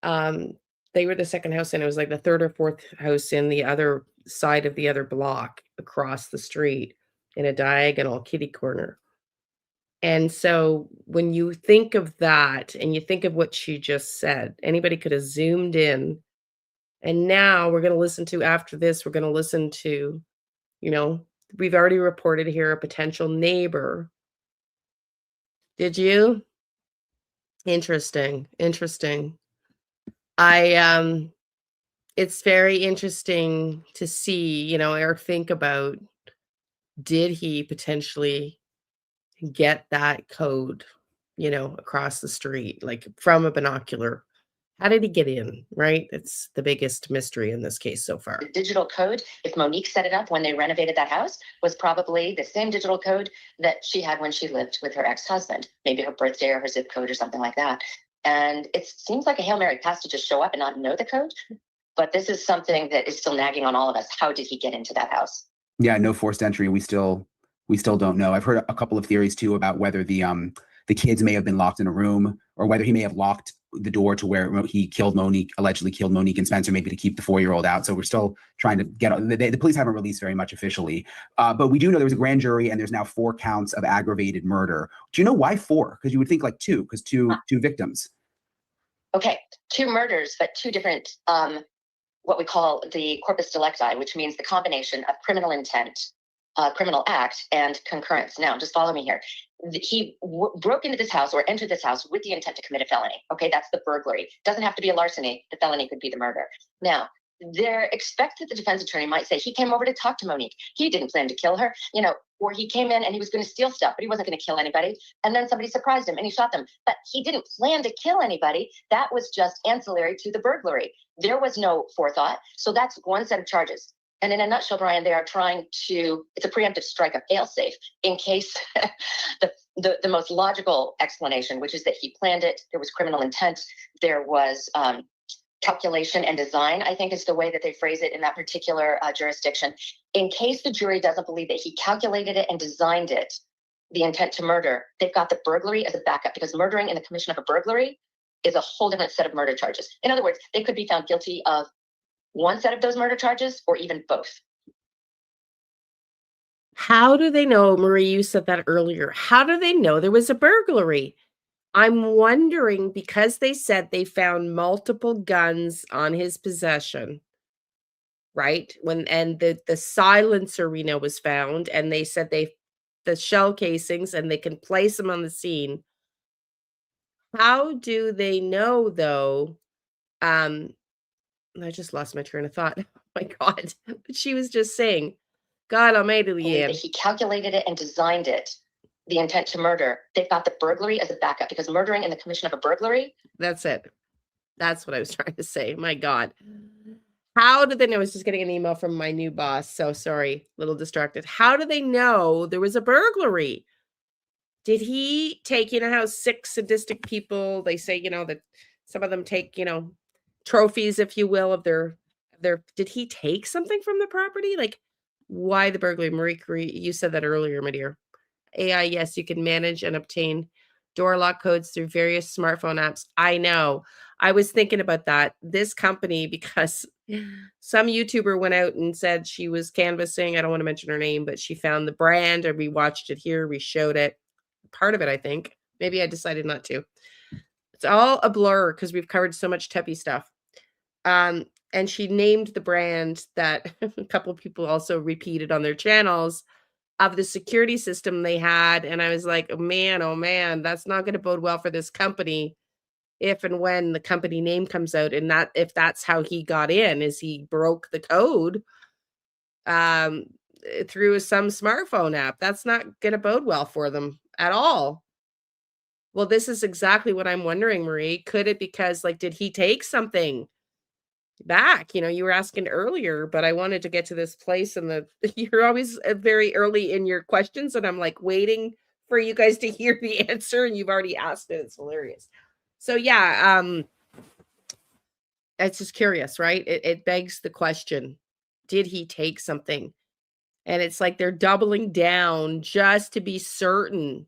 They were the second house in. It was like the third or fourth house in the other side of the other block across the street in a diagonal kitty corner. And so when you think of that and you think of what she just said, anybody could have zoomed in. And now we're going to listen to, after this, we're going to listen to, we've already reported here a potential neighbor. Did you? Interesting. It's very interesting to see, or think about, did he potentially get that code, across the street, like from a binocular? How did he get in, right? It's the biggest mystery in this case so far. the digital code, if Monique set it up when they renovated that house, was probably the same digital code that she had when she lived with her ex-husband, maybe her birthday or her zip code or something like that. And it seems like a Hail Mary pass to just show up and not know the code. But this is something that is still nagging on all of us. How did he get into that house? Yeah, no forced entry. We still don't know. I've heard a couple of theories too about whether the kids may have been locked in a room, or whether he may have locked the door to where he allegedly killed Monique and Spencer, maybe to keep the 4-year-old out. So we're still trying to get, the police haven't released very much officially, but we do know there was a grand jury and there's now 4 counts of aggravated murder. Do you know why 4? Because you would think like 2, because two victims. Okay, 2 murders, but 2 different, what we call the corpus delicti, which means the combination of criminal intent, criminal act, and concurrence. Now, just follow me here. He broke into this house or entered this house with the intent to commit a felony. Okay, that's the burglary. Doesn't have to be a larceny. The felony could be the murder. Now, they're expected, the defense attorney might say, he came over to talk to Monique. He didn't plan to kill her, or he came in and he was going to steal stuff, but he wasn't going to kill anybody. And then somebody surprised him and he shot them. But he didn't plan to kill anybody. That was just ancillary to the burglary. There was no forethought. So that's one set of charges. And in a nutshell, Brian, they are trying to, it's a preemptive strike, a fail-safe, in case the most logical explanation, which is that he planned it, there was criminal intent, there was calculation and design, I think is the way that they phrase it in that particular jurisdiction. In case the jury doesn't believe that he calculated it and designed it, the intent to murder, they've got the burglary as a backup, because murdering in the commission of a burglary is a whole different set of murder charges. In other words, they could be found guilty of one set of those murder charges or even both. How do they know, Marie, you said that earlier, how do they know there was a burglary? I'm wondering, because they said they found multiple guns on his possession, right? And the silencer we know was found, and they said the shell casings, and they can place them on the scene. How do they know, though? I just lost my train of thought. Oh my God. But she was just saying, God almighty, Leanne. He calculated it and designed it, the intent to murder. They've got the burglary as a backup, because murdering in the commission of a burglary. That's it. That's what I was trying to say. My God. How did they know? I was just getting an email from my new boss. So sorry, a little distracted. How do they know there was a burglary? Did he take, how 6 sadistic people, they say, that some of them take, trophies, if you will, of their, did he take something from the property? Like, why the burglary? Marie Curie, you said that earlier, my dear. AI, yes, you can manage and obtain door lock codes through various smartphone apps. I know. I was thinking about that. This company, because Some YouTuber went out and said she was canvassing. I don't want to mention her name, but she found the brand, and we watched it here. We showed it. Part of it, I think. Maybe I decided not to. It's all a blur because we've covered so much Tepe stuff. And she named the brand that a couple of people also repeated on their channels of the security system they had. And I was like, oh man, that's not going to bode well for this company if and when the company name comes out. And that if that's how he got in, is he broke the code through some smartphone app. That's not going to bode well for them at all. Well, this is exactly what I'm wondering, Marie. Could it because, like, did he take something back? You know, you were asking earlier, but I wanted to get to this place, and you're always very early in your questions, and I'm like waiting for you guys to hear the answer, and you've already asked it. It's hilarious. So yeah, it's just curious, right? It begs the question, did he take something? And it's like they're doubling down just to be certain.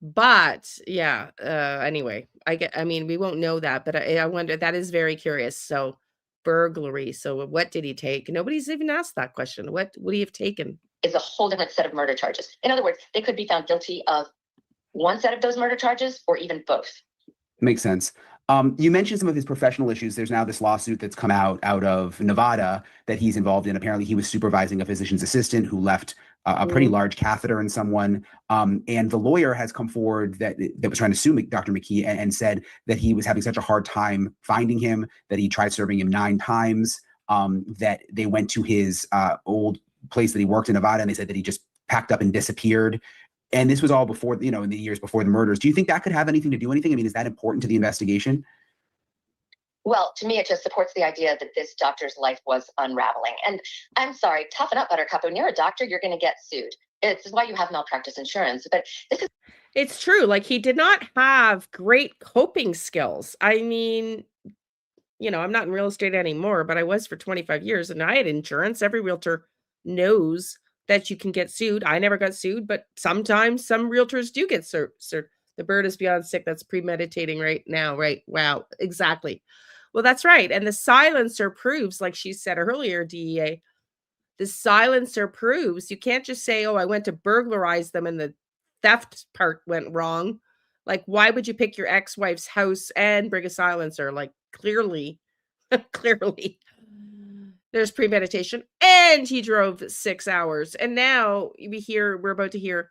But yeah, anyway, I mean, we won't know that, but I wonder, that is very curious. So burglary. So what did he take? Nobody's even asked that question. What would he have taken? Is a whole different set of murder charges. In other words, they could be found guilty of one set of those murder charges or even both. Makes sense. You mentioned some of his professional issues. There's now this lawsuit that's come out of Nevada that he's involved in. Apparently, he was supervising a physician's assistant who left a pretty large catheter in someone. And the lawyer has come forward that was trying to sue Dr. McKee and said that he was having such a hard time finding him, that he tried serving him 9 times, that they went to his old place that he worked in Nevada, and they said that he just packed up and disappeared. And this was all before, you know, in the years before the murders. Do you think that could have anything to do anything? I mean, is that important to the investigation? Well, to me, it just supports the idea that this doctor's life was unraveling. And I'm sorry, toughen up, Buttercup. When you're a doctor, you're going to get sued. It's why you have malpractice insurance. But this is... It's true. Like, he did not have great coping skills. I mean, you know, I'm not in real estate anymore, but I was for 25 years and I had insurance. Every realtor knows that you can get sued. I never got sued, but sometimes some realtors do get sued. The bird is beyond sick. That's premeditating right now, right? Wow, exactly. Well, that's right. And the silencer proves, like she said earlier, DEA, the silencer proves you can't just say, oh, I went to burglarize them and the theft part went wrong. Like, why would you pick your ex-wife's house and bring a silencer? Like, clearly, clearly. There's premeditation, and he drove 6 hours. And now we're about to hear,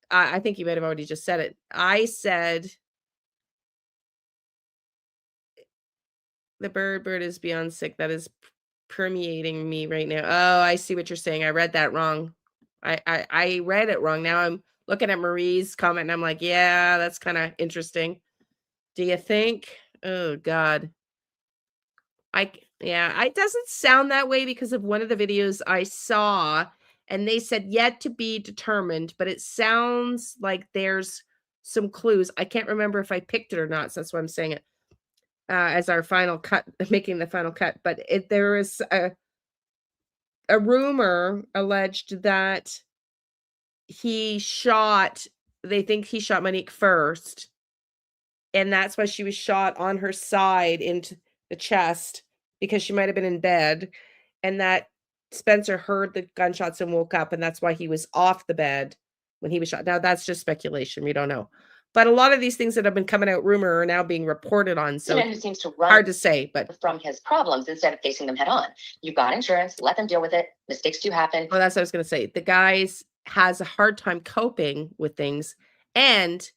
I think you might have already just said it. I said, the bird is beyond sick. That is permeating me right now. Oh, I see what you're saying. I read that wrong. I read it wrong. Now I'm looking at Marie's comment, and I'm like, yeah, that's kind of interesting. Do you think? Oh, God. It doesn't sound that way because of one of the videos I saw, and they said yet to be determined, but it sounds like there's some clues. I can't remember if I picked it or not, so that's why I'm saying it as our final cut, making the final cut. But there is a rumor alleged that they think he shot Monique first, and that's why she was shot on her side into the chest, because she might have been in bed, and that Spencer heard the gunshots and woke up, and that's why he was off the bed when he was shot. Now, that's just speculation. We don't know. But a lot of these things that have been coming out rumor are now being reported on. So who seems to run hard to say, but from his problems instead of facing them head on. You've got insurance, let them deal with it. Mistakes do happen. Oh, that's what I was going to say. The guys has a hard time coping with things, and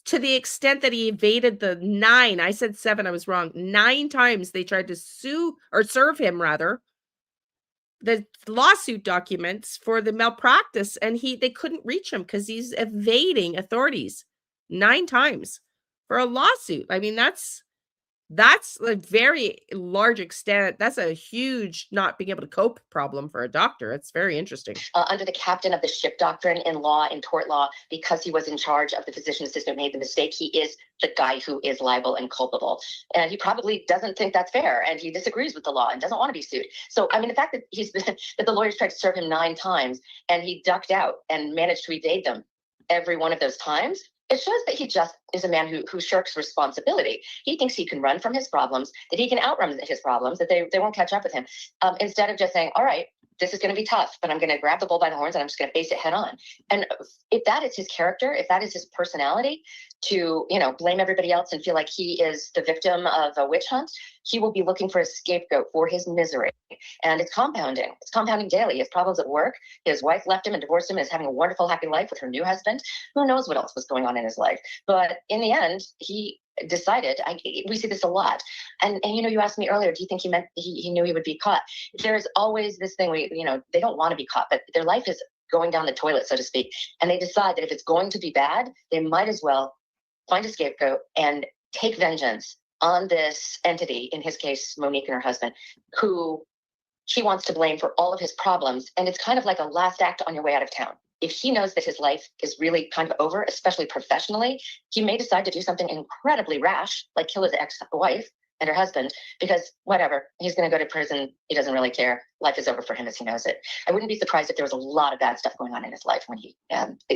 to the extent that he evaded the 9, I said 7, I was wrong. 9 times they tried to sue or serve him, rather, the lawsuit documents for the malpractice, and they couldn't reach him because he's evading authorities 9 times for a lawsuit. I mean, that's a very large extent. That's a huge not being able to cope problem for a doctor. It's very interesting. Under the captain of the ship doctrine in law, in tort law, because he was in charge of the physician assistant who made the mistake, he is the guy who is liable and culpable. And he probably doesn't think that's fair, and he disagrees with the law and doesn't want to be sued. So, I mean, the fact that that the lawyers tried to serve him 9 times and he ducked out and managed to evade them every one of those times, It shows that he just is a man who shirks responsibility. He thinks he can run from his problems, that he can outrun his problems, that they won't catch up with him. Instead of just saying, all right, this is going to be tough, but I'm going to grab the bull by the horns and I'm just going to face it head on. And if that is his character, if that is his personality, to, you know, blame everybody else and feel like he is the victim of a witch hunt, he will be looking for a scapegoat for his misery. And it's compounding. It's compounding daily. He has problems at work. His wife left him and divorced him and is having a wonderful, happy life with her new husband. Who knows what else was going on in his life? But in the end, he decided, we see this a lot. And you know, you asked me earlier, do you think he meant he knew he would be caught? There's always this thing where, you know, they don't want to be caught, but their life is going down the toilet, so to speak. And they decide that if it's going to be bad, they might as well find a scapegoat and take vengeance on this entity, in his case, Monique and her husband, who he wants to blame for all of his problems. And it's kind of like a last act on your way out of town. If he knows that his life is really kind of over, especially professionally, he may decide to do something incredibly rash, like kill his ex-wife and her husband, because whatever, he's going to go to prison. He doesn't really care. Life is over for him as he knows it. I wouldn't be surprised if there was a lot of bad stuff going on in his life when he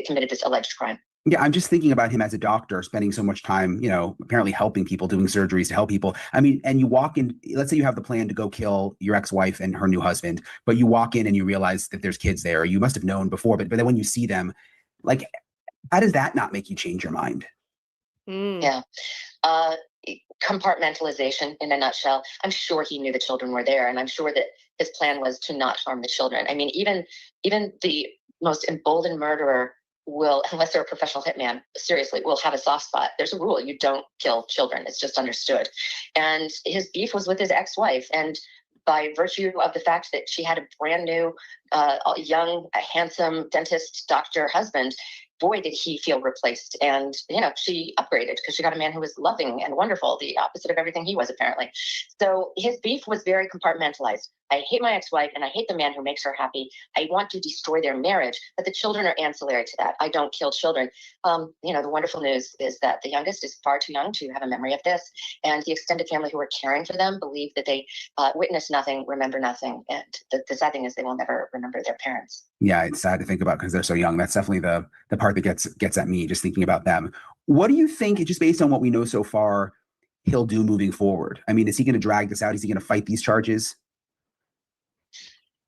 committed this alleged crime. Yeah, I'm just thinking about him as a doctor, spending so much time, you know, apparently helping people, doing surgeries to help people. I mean, and you walk in, let's say you have the plan to go kill your ex-wife and her new husband, but you walk in and you realize that there's kids there. You must have known before, but then when you see them, like, how does that not make you change your mind? Yeah. Compartmentalization in a nutshell. I'm sure he knew the children were there, and I'm sure that his plan was to not harm the children. I mean, even the most emboldened murderer will, unless they're a professional hitman, seriously, will have a soft spot. There's a rule. You don't kill children. It's just understood. And his beef was with his ex-wife. And by virtue of the fact that she had a brand new, young, handsome dentist doctor husband, boy, did he feel replaced. And, you know, she upgraded because she got a man who was loving and wonderful, the opposite of everything he was, apparently. So his beef was very compartmentalized. I hate my ex-wife and I hate the man who makes her happy. I want to destroy their marriage, but the children are ancillary to that. I don't kill children. You know, the wonderful news is that the youngest is far too young to have a memory of this. And the extended family who are caring for them believe that they witnessed nothing, remember nothing. And the sad thing is they will never remember their parents. Yeah, it's sad to think about because they're so young. That's definitely the part that gets at me, just thinking about them. What do you think, just based on what we know so far, he'll do moving forward? I mean, is he going to drag this out? Is he going to fight these charges?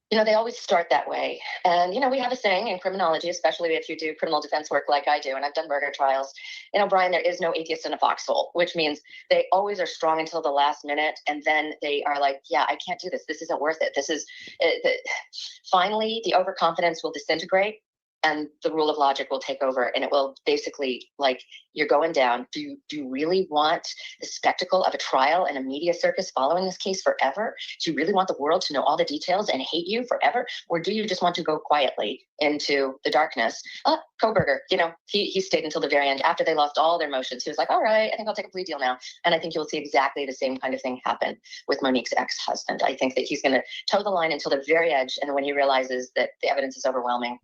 You know, they always start that way. And, you know, we have a saying in criminology, especially if you do criminal defense work like I do, and I've done murder trials, you know, Brian, there is no atheist in a foxhole, which means they always are strong until the last minute. And then they are like, yeah, I can't do this. This isn't worth it. This is finally the overconfidence will disintegrate. And the rule of logic will take over, and it will basically, like, you're going down. Do you really want the spectacle of a trial and a media circus following this case forever? Do you really want the world to know all the details and hate you forever? Or do you just want to go quietly into the darkness? Koberger, you know, he stayed until the very end after they lost all their motions. He was like, all right, I think I'll take a plea deal now. And I think you'll see exactly the same kind of thing happen with Monique's ex-husband. I think that he's going to toe the line until the very edge. And then when he realizes that the evidence is overwhelming,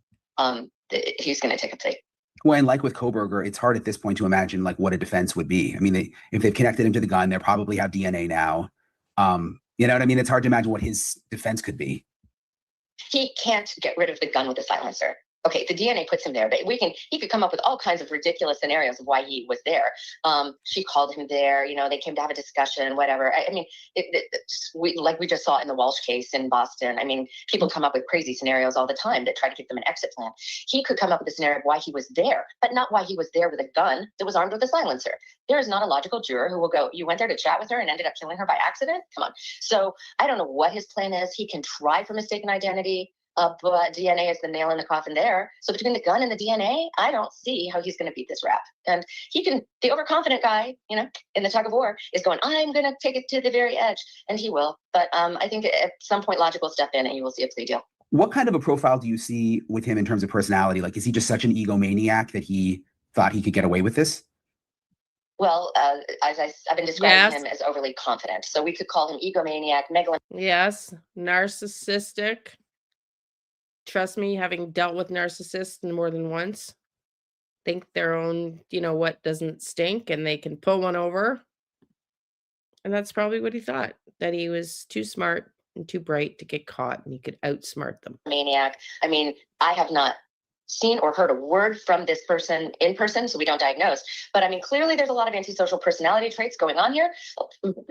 he's going to take a plea. Well, and like with Koberger, it's hard at this point to imagine like what a defense would be. I mean, if they've connected him to the gun, they probably have DNA now. You know what I mean? It's hard to imagine what his defense could be. He can't get rid of the gun with a silencer. Okay, the DNA puts him there, but he could come up with all kinds of ridiculous scenarios of why he was there. She called him there, you know, they came to have a discussion, whatever. I mean, like we just saw in the Walsh case in Boston. I mean, people come up with crazy scenarios all the time that try to give them an exit plan. He could come up with a scenario of why he was there, but not why he was there with a gun that was armed with a silencer. There is not a logical juror who will go, you went there to chat with her and ended up killing her by accident? Come on. So I don't know what his plan is. He can try for mistaken identity. But DNA is the nail in the coffin there. So between the gun and the DNA, I don't see how he's going to beat this rap. And the overconfident guy, you know, in the tug of war is going, I'm going to take it to the very edge. And he will. But I think at some point logic will step in and you will see a plea deal. What kind of a profile do you see with him in terms of personality? Like, is he just such an egomaniac that he thought he could get away with this? Well, as I've been describing him as overly confident. So we could call him egomaniac, megalomaniac. Yes, narcissistic. Trust me, having dealt with narcissists more than once, think their own, you know, what doesn't stink and they can pull one over. And that's probably what he thought, that he was too smart and too bright to get caught and he could outsmart them. Maniac. I mean, I have not seen or heard a word from this person in person, so we don't diagnose. But I mean, clearly there's a lot of antisocial personality traits going on here.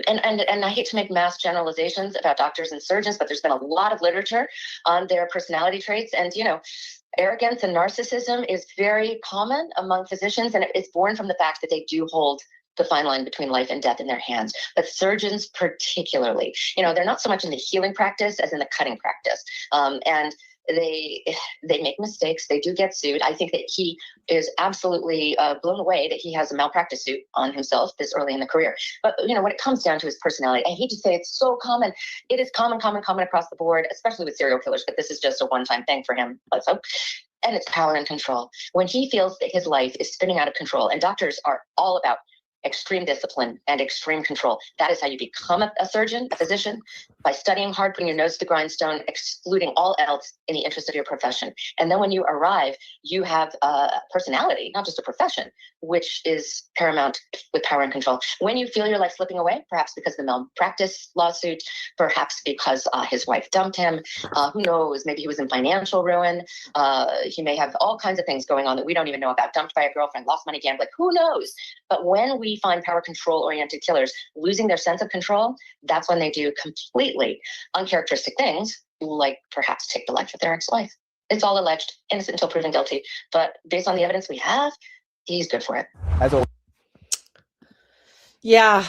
And I hate to make mass generalizations about doctors and surgeons, but there's been a lot of literature on their personality traits. And, arrogance and narcissism is very common among physicians, and it's born from the fact that they do hold the fine line between life and death in their hands. But surgeons particularly, they're not so much in the healing practice as in the cutting practice. And they make mistakes. They do get sued. I think that he is absolutely blown away that he has a malpractice suit on himself this early in the career. But, when it comes down to his personality, I hate to say it's so common. It is common across the board, especially with serial killers, but this is just a one-time thing for him also. And it's power and control. When he feels that his life is spinning out of control, and doctors are all about extreme discipline and extreme control. That is how you become a surgeon, a physician, by studying hard, putting your nose to the grindstone, excluding all else in the interest of your profession. And then when you arrive, you have a personality, not just a profession, which is paramount with power and control. When you feel your life slipping away, perhaps because of the malpractice lawsuit, perhaps because his wife dumped him, who knows, maybe he was in financial ruin. He may have all kinds of things going on that we don't even know about, dumped by a girlfriend, lost money gambling, who knows? But when we find power control oriented killers losing their sense of control, that's when they do completely uncharacteristic things, like perhaps take the life of their ex-wife. It's all alleged, innocent until proven guilty. But based on the evidence we have, he's good for it. Yeah,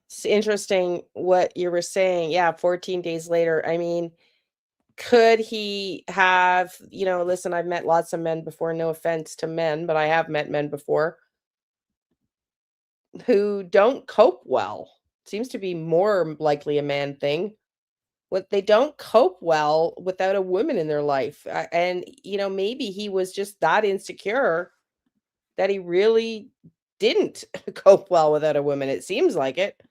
it's interesting what you were saying. Yeah, 14 days later. I mean, could he have, listen, I've met lots of men before, no offense to men, but I have met men before who don't cope well. Seems to be more likely a man thing. They don't cope well without a woman in their life. And, maybe he was just that insecure that he really didn't cope well without a woman. It seems like it.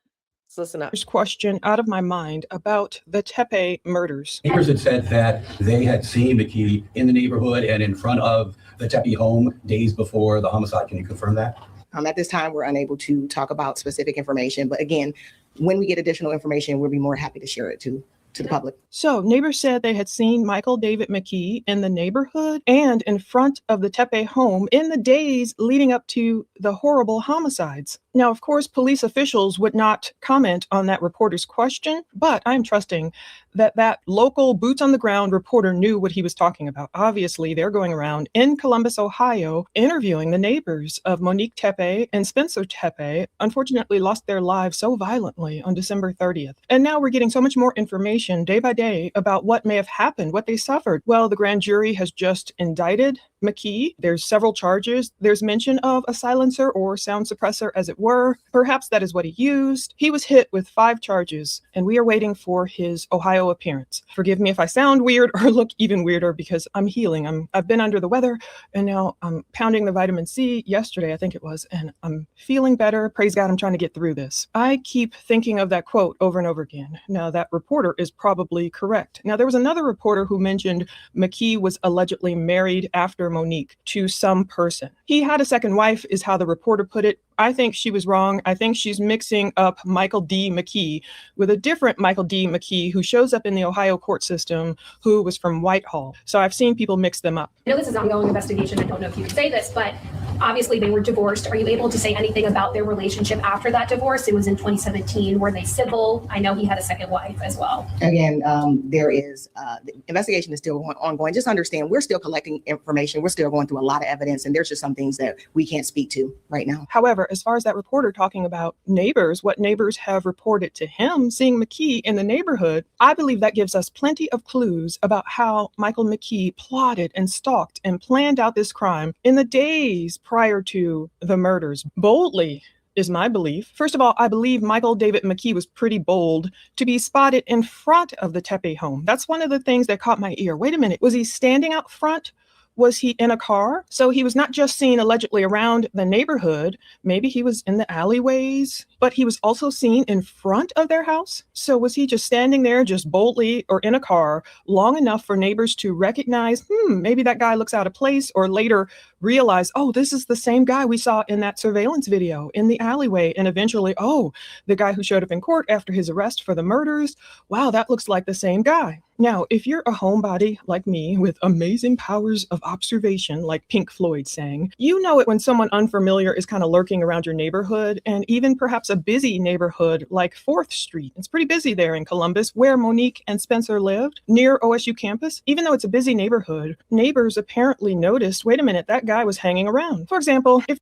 Let's listen up. First question out of my mind about the Tepe murders. Neighbors had said that they had seen McKee in the neighborhood and in front of the Tepe home days before the homicide. Can you confirm that? At this time, we're unable to talk about specific information. But again, when we get additional information, we'll be more happy to share it to the public. So neighbors said they had seen Michael David McKee in the neighborhood and in front of the Tepe home in the days leading up to the horrible homicides. Now, of course, police officials would not comment on that reporter's question, but I'm trusting that local boots on the ground reporter knew what he was talking about. Obviously, they're going around in Columbus, Ohio, interviewing the neighbors of Monique Tepe and Spencer Tepe, unfortunately lost their lives so violently on December 30th. And now we're getting so much more information day by day about what may have happened, what they suffered. Well, the grand jury has just indicted McKee. There's several charges. There's mention of a silencer or sound suppressor, as it were. Perhaps that is what he used. He was hit with 5 charges, and we are waiting for his Ohio appearance. Forgive me if I sound weird or look even weirder because I'm healing. I've been under the weather, and now I'm pounding the vitamin C yesterday, I think it was, and I'm feeling better. Praise God, I'm trying to get through this. I keep thinking of that quote over and over again. Now, that reporter is probably correct. Now, there was another reporter who mentioned McKee was allegedly married after Monique to some person. He had a second wife, is how the reporter put it. I think she was wrong. I think she's mixing up Michael D. McKee with a different Michael D. McKee who shows up in the Ohio court system who was from Whitehall. So I've seen people mix them up. I know this is an ongoing investigation. I don't know if you can say this, but obviously they were divorced. Are you able to say anything about their relationship after that divorce? It was in 2017. Were they civil? I know he had a second wife as well. Again, there is, the investigation is still ongoing. Just understand, we're still collecting information. We're still going through a lot of evidence, and there's just some things that we can't speak to right now. However, as far as that reporter talking about neighbors, what neighbors have reported to him seeing McKee in the neighborhood, I believe that gives us plenty of clues about how Michael McKee plotted and stalked and planned out this crime in the days prior to the murders. Boldly is my belief. First of all, I believe Michael David McKee was pretty bold to be spotted in front of the Tepe home. That's one of the things that caught my ear. Wait a minute, was he standing out front? Was he in a car? So he was not just seen allegedly around the neighborhood. Maybe he was in the alleyways, but he was also seen in front of their house. So was he just standing there just boldly or in a car long enough for neighbors to recognize, maybe that guy looks out of place, or later realize, oh, this is the same guy we saw in that surveillance video in the alleyway. And eventually, oh, the guy who showed up in court after his arrest for the murders. Wow, that looks like the same guy. Now, if you're a homebody like me with amazing powers of observation, like Pink Floyd sang, you know it when someone unfamiliar is kind of lurking around your neighborhood, and even perhaps a busy neighborhood like 4th Street. It's pretty busy there in Columbus, where Monique and Spencer lived, near OSU campus. Even though it's a busy neighborhood, neighbors apparently noticed, wait a minute, that guy was hanging around. For example, if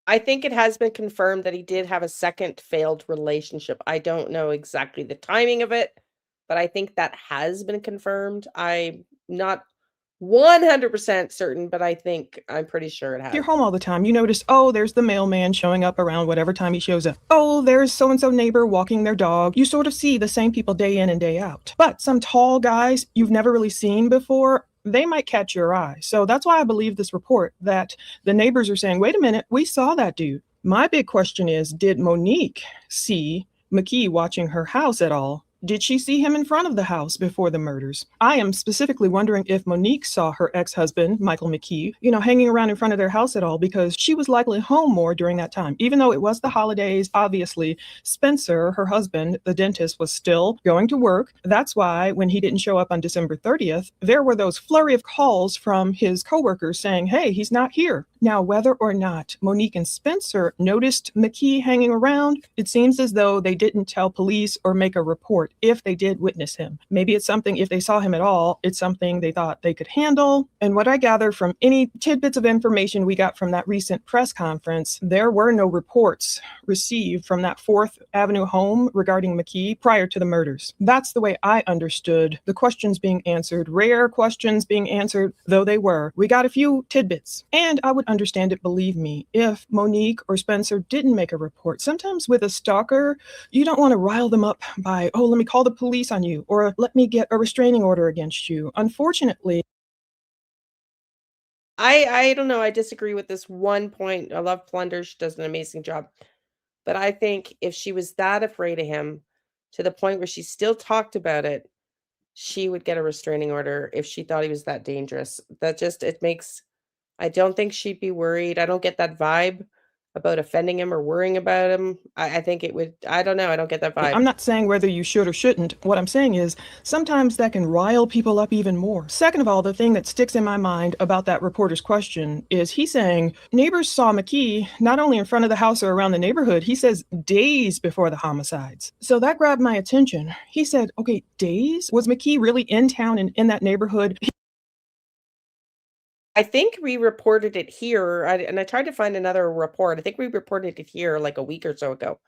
I think it has been confirmed that he did have a second failed relationship. I don't know exactly the timing of it, but I think that has been confirmed. I'm not 100% certain, but I'm pretty sure it has. If you're home all the time, you notice, oh, there's the mailman showing up around whatever time he shows up. Oh, there's so-and-so neighbor walking their dog. You sort of see the same people day in and day out. But some tall guys you've never really seen before, they might catch your eye. So that's why I believe this report that the neighbors are saying, wait a minute, we saw that dude. My big question is, did Monique see McKee watching her house at all? Did she see him in front of the house before the murders? I am specifically wondering if Monique saw her ex-husband, Michael McKee, hanging around in front of their house at all, because she was likely home more during that time. Even though it was the holidays, obviously, Spencer, her husband, the dentist, was still going to work. That's why when he didn't show up on December 30th, there were those flurry of calls from his coworkers saying, hey, he's not here. Now, whether or not Monique and Spencer noticed McKee hanging around, it seems as though they didn't tell police or make a report if they did witness him. Maybe it's something, if they saw him at all, it's something they thought they could handle. And what I gather from any tidbits of information we got from that recent press conference, there were no reports received from that 4th Avenue home regarding McKee prior to the murders. That's the way I understood the questions being answered, rare questions being answered, though they were. We got a few tidbits, and I would understand it, believe me, if Monique or Spencer didn't make a report. Sometimes with a stalker, you don't want to rile them up by, oh, let me call the police on you, or let me get a restraining order against you. Unfortunately, I don't know. I disagree with this one point. I love Plunder. She does an amazing job. But I think if she was that afraid of him to the point where she still talked about it, she would get a restraining order if she thought he was that dangerous. I don't think she'd be worried. I don't get that vibe about offending him or worrying about him. I think it would, I don't know. I don't get that vibe. I'm not saying whether you should or shouldn't. What I'm saying is sometimes that can rile people up even more. Second of all, the thing that sticks in my mind about that reporter's question is he's saying neighbors saw McKee not only in front of the house or around the neighborhood, he says days before the homicides. So that grabbed my attention. He said, okay, days? Was McKee really in town and in that neighborhood? I think we reported it here, and I tried to find another report. I think we reported it here like a week or so ago,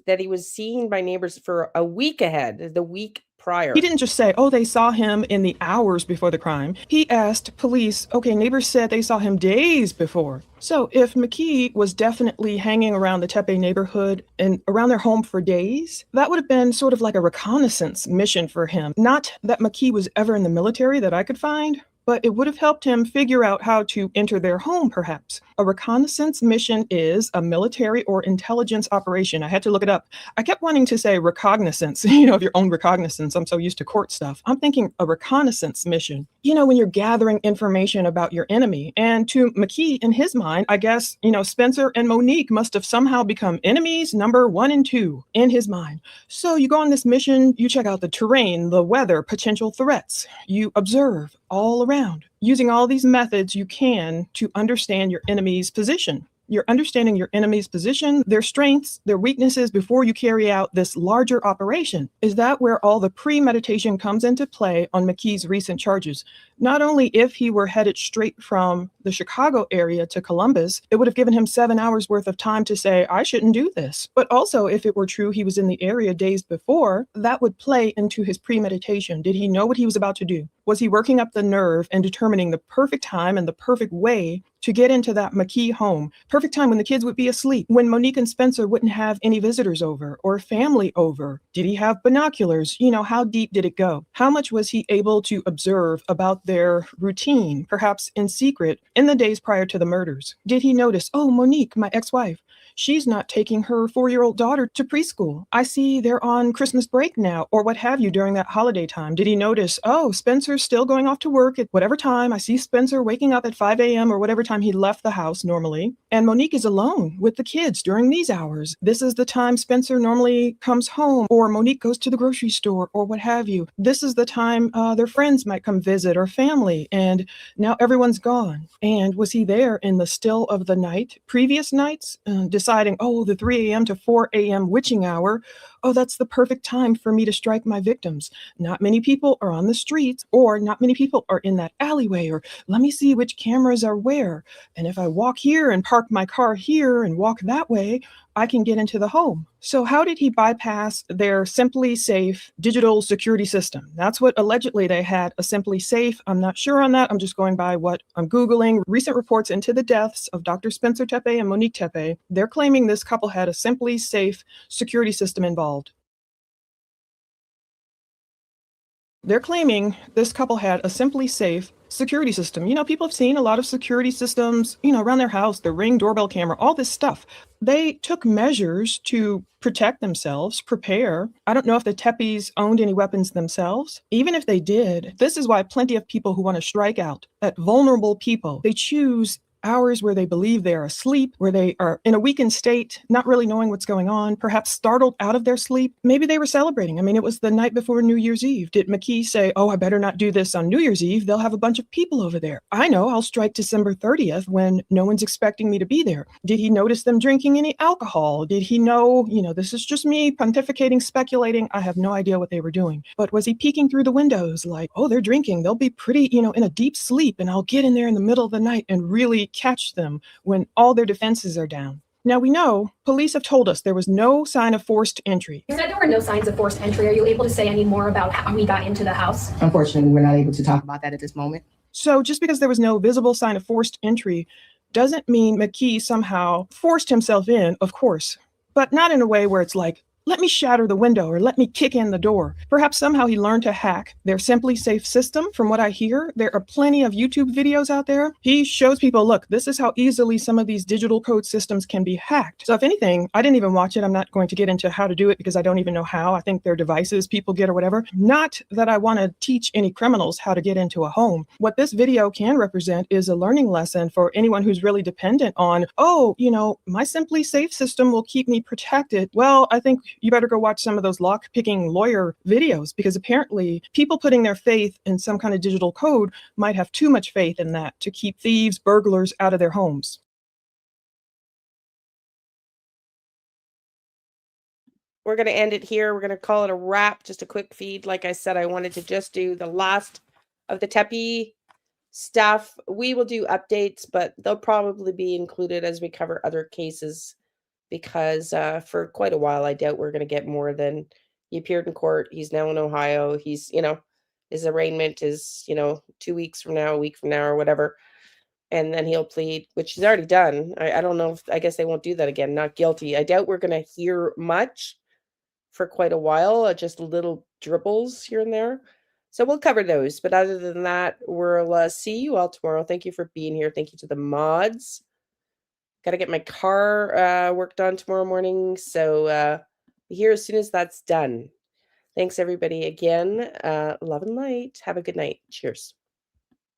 that he was seen by neighbors for a week ahead, the week prior. He didn't just say, oh, they saw him in the hours before the crime. He asked police, okay, neighbors said they saw him days before. So if McKee was definitely hanging around the Tepe neighborhood and around their home for days, that would have been sort of like a reconnaissance mission for him. Not that McKee was ever in the military that I could find, but it would have helped him figure out how to enter their home, perhaps. A reconnaissance mission is a military or intelligence operation. I had to look it up. I kept wanting to say recognizance, of your own recognizance. I'm so used to court stuff. I'm thinking a reconnaissance mission. When you're gathering information about your enemy. And to McKee, in his mind, I guess, Spencer and Monique must have somehow become enemies number 1 and 2 in his mind. So you go on this mission, you check out the terrain, the weather, potential threats. You observe all around, using all these methods you can to understand your enemy's position. You're understanding your enemy's position, their strengths, their weaknesses before you carry out this larger operation. Is that where all the premeditation comes into play on McKee's recent charges? Not only if he were headed straight from the Chicago area to Columbus, it would have given him 7 hours worth of time to say, I shouldn't do this. But also, if it were true he was in the area days before, that would play into his premeditation. Did he know what he was about to do? Was he working up the nerve and determining the perfect time and the perfect way to get into that McKee home? Perfect time when the kids would be asleep, when Monique and Spencer wouldn't have any visitors over or family over. Did he have binoculars? How deep did it go? How much was he able to observe about their routine, perhaps in secret, in the days prior to the murders? Did he notice, oh, Monique, my ex-wife, she's not taking her 4-year-old daughter to preschool. I see they're on Christmas break now, or what have you during that holiday time. Did he notice, oh, Spencer's still going off to work at whatever time. I see Spencer waking up at 5 a.m. or whatever time he left the house normally. And Monique is alone with the kids during these hours. This is the time Spencer normally comes home, or Monique goes to the grocery store, or what have you. This is the time their friends might come visit, or family, and now everyone's gone. And was he there in the still of the night, previous nights, deciding, oh, the 3 a.m. to 4 a.m. witching hour, oh, that's the perfect time for me to strike my victims. Not many people are on the streets, or not many people are in that alleyway, or let me see which cameras are where. And if I walk here and park my car here and walk that way, I can get into the home. So how did he bypass their Simply Safe digital security system? That's what allegedly they had, a Simply Safe. I'm not sure on that. I'm just going by what I'm Googling. Recent reports into the deaths of Dr. Spencer Tepe and Monique Tepe. They're claiming this couple had a Simply Safe security system involved. They're claiming this couple had a Simply Safe security system. You know, people have seen a lot of security systems, you know, around their house, the Ring doorbell camera, all this stuff. They took measures to protect themselves, prepare. I don't know if the Tepes owned any weapons themselves. Even if they did, this is why plenty of people who want to strike out at vulnerable people, they choose hours where they believe they're asleep, where they are in a weakened state, not really knowing what's going on, perhaps startled out of their sleep. Maybe they were celebrating. I mean, it was the night before New Year's Eve. Did McKee say, oh, I better not do this on New Year's Eve? They'll have a bunch of people over there. I know I'll strike December 30th when no one's expecting me to be there. Did he notice them drinking any alcohol? Did he know, this is just me pontificating, speculating. I have no idea what they were doing. But was he peeking through the windows like, oh, they're drinking. They'll be pretty, in a deep sleep, and I'll get in there in the middle of the night and really catch them when all their defenses are down. Now, we know police have told us there was no sign of forced entry. You said there were no signs of forced entry. Are you able to say any more about how we got into the house? Unfortunately, we're not able to talk about that at this moment. So just because there was no visible sign of forced entry doesn't mean McKee somehow forced himself in, of course, but not in a way where it's like, let me shatter the window or let me kick in the door. Perhaps somehow he learned to hack their Simply Safe system. From what I hear, there are plenty of YouTube videos out there. He shows people, look, this is how easily some of these digital code systems can be hacked. So if anything, I didn't even watch it. I'm not going to get into how to do it because I don't even know how. I think they're devices people get or whatever. Not that I want to teach any criminals how to get into a home. What this video can represent is a learning lesson for anyone who's really dependent on, my Simply Safe system will keep me protected. Well, I think you better go watch some of those lock-picking lawyer videos, because apparently people putting their faith in some kind of digital code might have too much faith in that to keep thieves, burglars out of their homes. We're going to end it here. We're going to call it a wrap, just a quick feed. Like I said, I wanted to just do the last of the Tepe stuff. We will do updates, but they'll probably be included as we cover other cases, because for quite a while, I doubt we're going to get more than he appeared in court. He's now in Ohio. He's, his arraignment is, 2 weeks from now, a week from now, or whatever. And then he'll plead, which he's already done. I don't know I guess they won't do that again. Not guilty. I doubt we're going to hear much for quite a while, just little dribbles here and there. So we'll cover those. But other than that, we'll see you all tomorrow. Thank you for being here. Thank you to the mods. Got to get my car worked on tomorrow morning. So here as soon as that's done. Thanks, everybody, again. Love and light. Have a good night. Cheers.